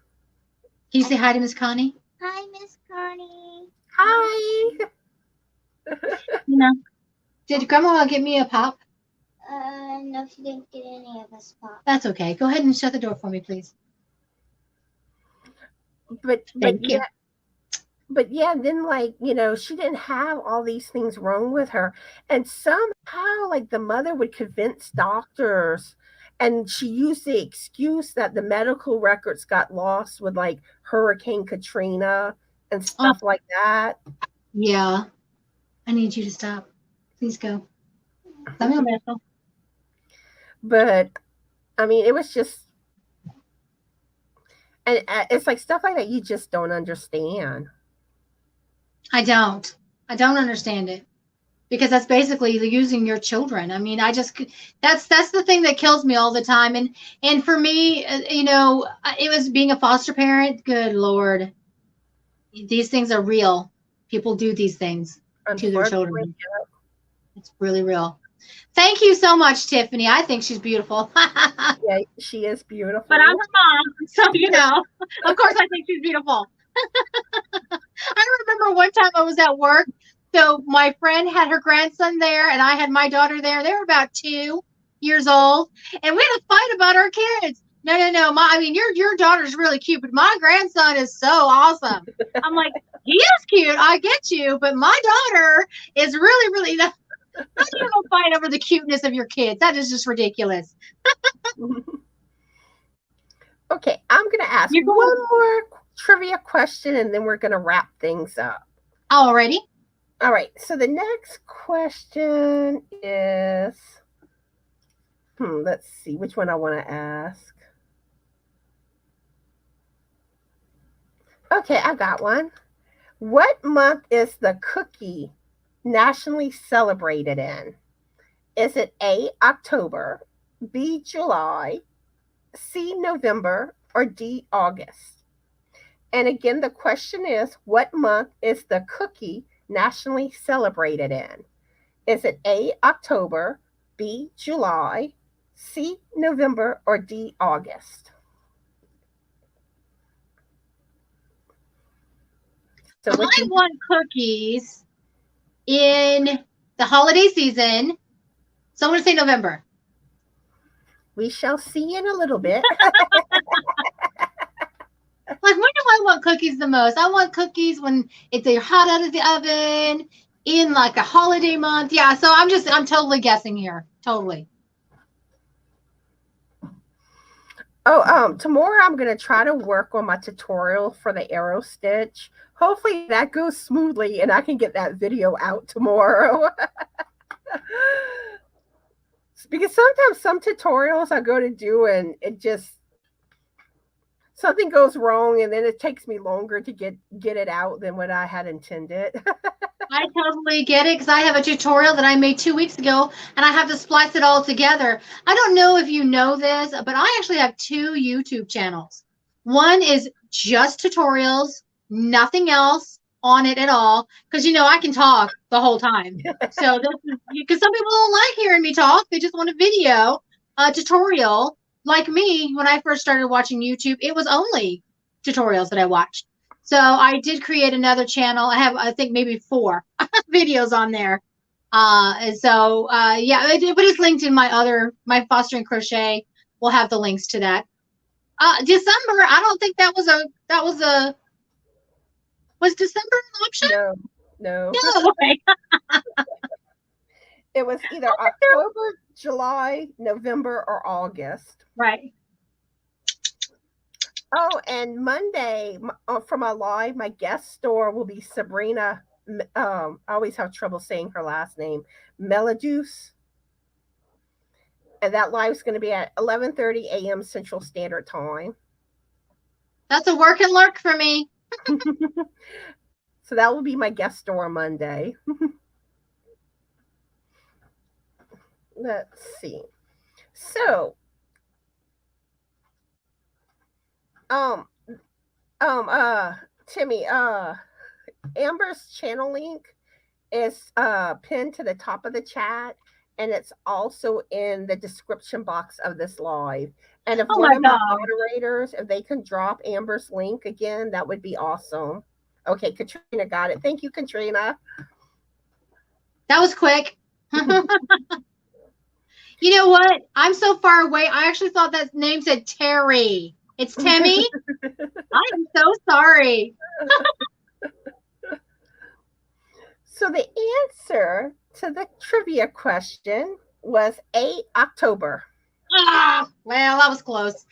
S2: Can you say hi to Miss Connie?
S3: Hi, Miss Connie.
S1: Hi.
S2: No. Did Grandma get me a pop?
S3: No, she didn't get any of us pop.
S2: That's okay. Go ahead and shut the door for me, please.
S1: But
S2: Thank you.
S1: yeah, but yeah, then like, you know, she didn't have all these things wrong with her. And somehow like the mother would convince doctors, and she used the excuse that the medical records got lost with like Hurricane Katrina and stuff like that.
S2: Yeah. I need you to stop. Please go. Dame un beso.
S1: But I mean, it was just, and it's like stuff like that you just don't understand.
S2: I don't understand it, because that's basically using your children. I mean, that's the thing that kills me all the time. And for me, you know, it was being a foster parent. Good Lord, these things are real. People do these things to their
S1: Unfortunately,
S2: children. It's really real. Thank you so much, Tiffany. I think she's beautiful.
S1: yeah, she is beautiful.
S2: But I'm her mom, so you know, of course I think she's beautiful. I remember one time I was at work. So my friend had her grandson there, and I had my daughter there. They were about 2 years old, and we had a fight about our kids. No. I mean, your daughter's really cute, but my grandson is so awesome. I'm like, he is cute. I get you, but my daughter is really, really. How do you don't fight over the cuteness of your kids? That is just ridiculous.
S1: Okay, I'm going to ask one more trivia question, and then we're going to wrap things up.
S2: Alrighty.
S1: All right, so the next question is, let's see which one I want to ask. Okay, I got one. What month is the cookie nationally celebrated in? Is it A, October, B, July, C, November, or D, August? And again, the question is, what month is the cookie nationally celebrated in? Is it A, October, B, July, C, November, or D, August?
S2: So I want cookies in the holiday season. So I'm going to say November.
S1: We shall see in a little bit.
S2: Like, when do I want cookies the most? I want cookies when they're hot out of the oven in like a holiday month. Yeah, so I'm totally guessing here. Totally.
S1: Oh, tomorrow I'm going to try to work on my tutorial for the arrow stitch. Hopefully that goes smoothly and I can get that video out tomorrow. Because sometimes some tutorials I go to do and it just, something goes wrong and then it takes me longer to get it out than what I had intended.
S2: I totally get it, because I have a tutorial that I made 2 weeks ago and I have to splice it all together. I don't know if you know this, but I actually have 2 YouTube channels. One is just tutorials, nothing else on it at all, because you know I can talk the whole time. So this is because some people don't like hearing me talk. They just want a video, a tutorial. Like me, when I first started watching YouTube, it was only tutorials that I watched. So I did create another channel. I have, I think, maybe 4 videos on there. Yeah, but it's linked in my Fostering Crochet. We'll have the links to that. December, I don't think was December an option?
S1: No.
S2: Okay.
S1: It was either October, July, November, or August.
S2: Right.
S1: Oh, and Monday for my live, my guest store will be Sabrina. I always have trouble saying her last name, Melodus. And that live is going to be at 11:30 a.m. Central Standard Time.
S2: That's a work and lurk for me.
S1: So that will be my guest star Monday. Let's see. So, um, Timmy, Amber's channel link is pinned to the top of the chat, and it's also in the description box of this live. And if
S2: Oh
S1: one
S2: my
S1: of my
S2: God.
S1: moderators, if they can drop Amber's link again, that would be awesome. Okay, Katrina got it. Thank you, Katrina.
S2: That was quick. You know what? I'm so far away. I actually thought that name said Terry. It's Timmy. I am so sorry.
S1: So the answer to the trivia question was 8 October.
S2: Ah, well, that was close.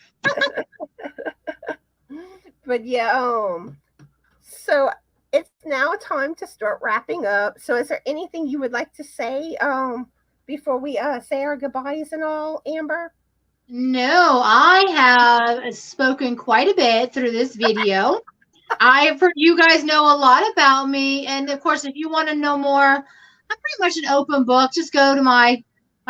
S1: But yeah, so it's now time to start wrapping up. So is there anything you would like to say before we say our goodbyes and all, Amber?
S2: No, I have spoken quite a bit through this video. You guys know a lot about me, and of course, if you want to know more, I'm pretty much an open book. Just go to my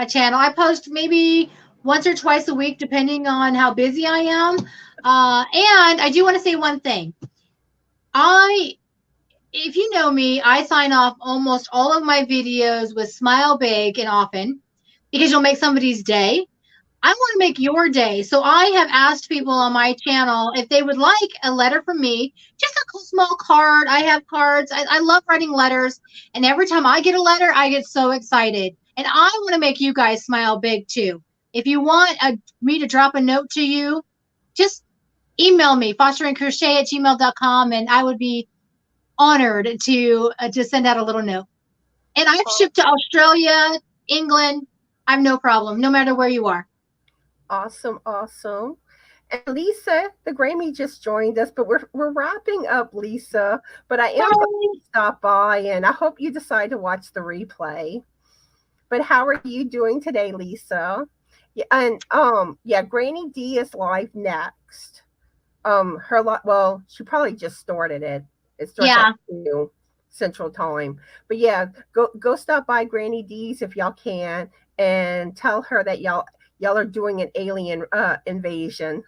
S2: channel. I post maybe once or twice a week, depending on how busy I am. And I do want to say one thing. If you know me, I sign off almost all of my videos with smile big and often because you'll make somebody's day. I want to make your day. So I have asked people on my channel if they would like a letter from me, just a small card. I have cards. I love writing letters. And every time I get a letter, I get so excited. And I want to make you guys smile big too. If you want me to drop a note to you, just email me, fosteringcrochet@gmail.com, and I would be honored to send out a little note. And I've shipped to Australia, England. I have no problem, no matter where you are.
S1: Awesome. And Lisa, the Grammy just joined us, but we're wrapping up, Lisa. But I am going to stop by, and I hope you decide to watch the replay. But how are you doing today, Lisa? Yeah, and Granny D is live next. She probably just started it. It starts at 2 Central Time. But yeah, go stop by Granny D's if y'all can, and tell her that y'all are doing an alien invasion.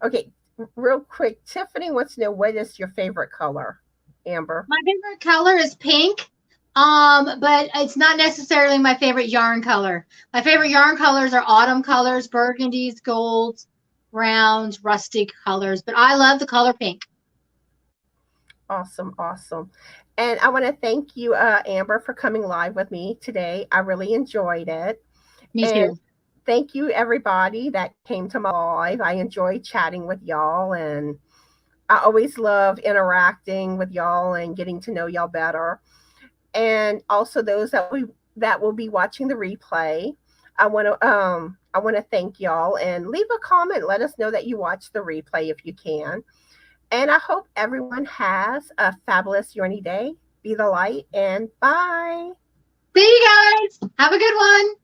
S1: Okay, real quick, Tiffany wants to know, what is your favorite color, Amber?
S2: My favorite color is pink, but it's not necessarily my favorite yarn color. My favorite yarn colors are autumn colors, burgundies, golds, browns, rustic colors, but I love the color pink.
S1: Awesome. And I want to thank you, Amber, for coming live with me today. I really enjoyed it.
S2: Me too.
S1: Thank you, everybody that came to my live. I enjoyed chatting with y'all, and I always love interacting with y'all and getting to know y'all better. And also those that will be watching the replay, I want to thank y'all, and leave a comment. Let us know that you watched the replay if you can. And I hope everyone has a fabulous Yarny day. Be the light, and bye.
S2: See you guys. Have a good one.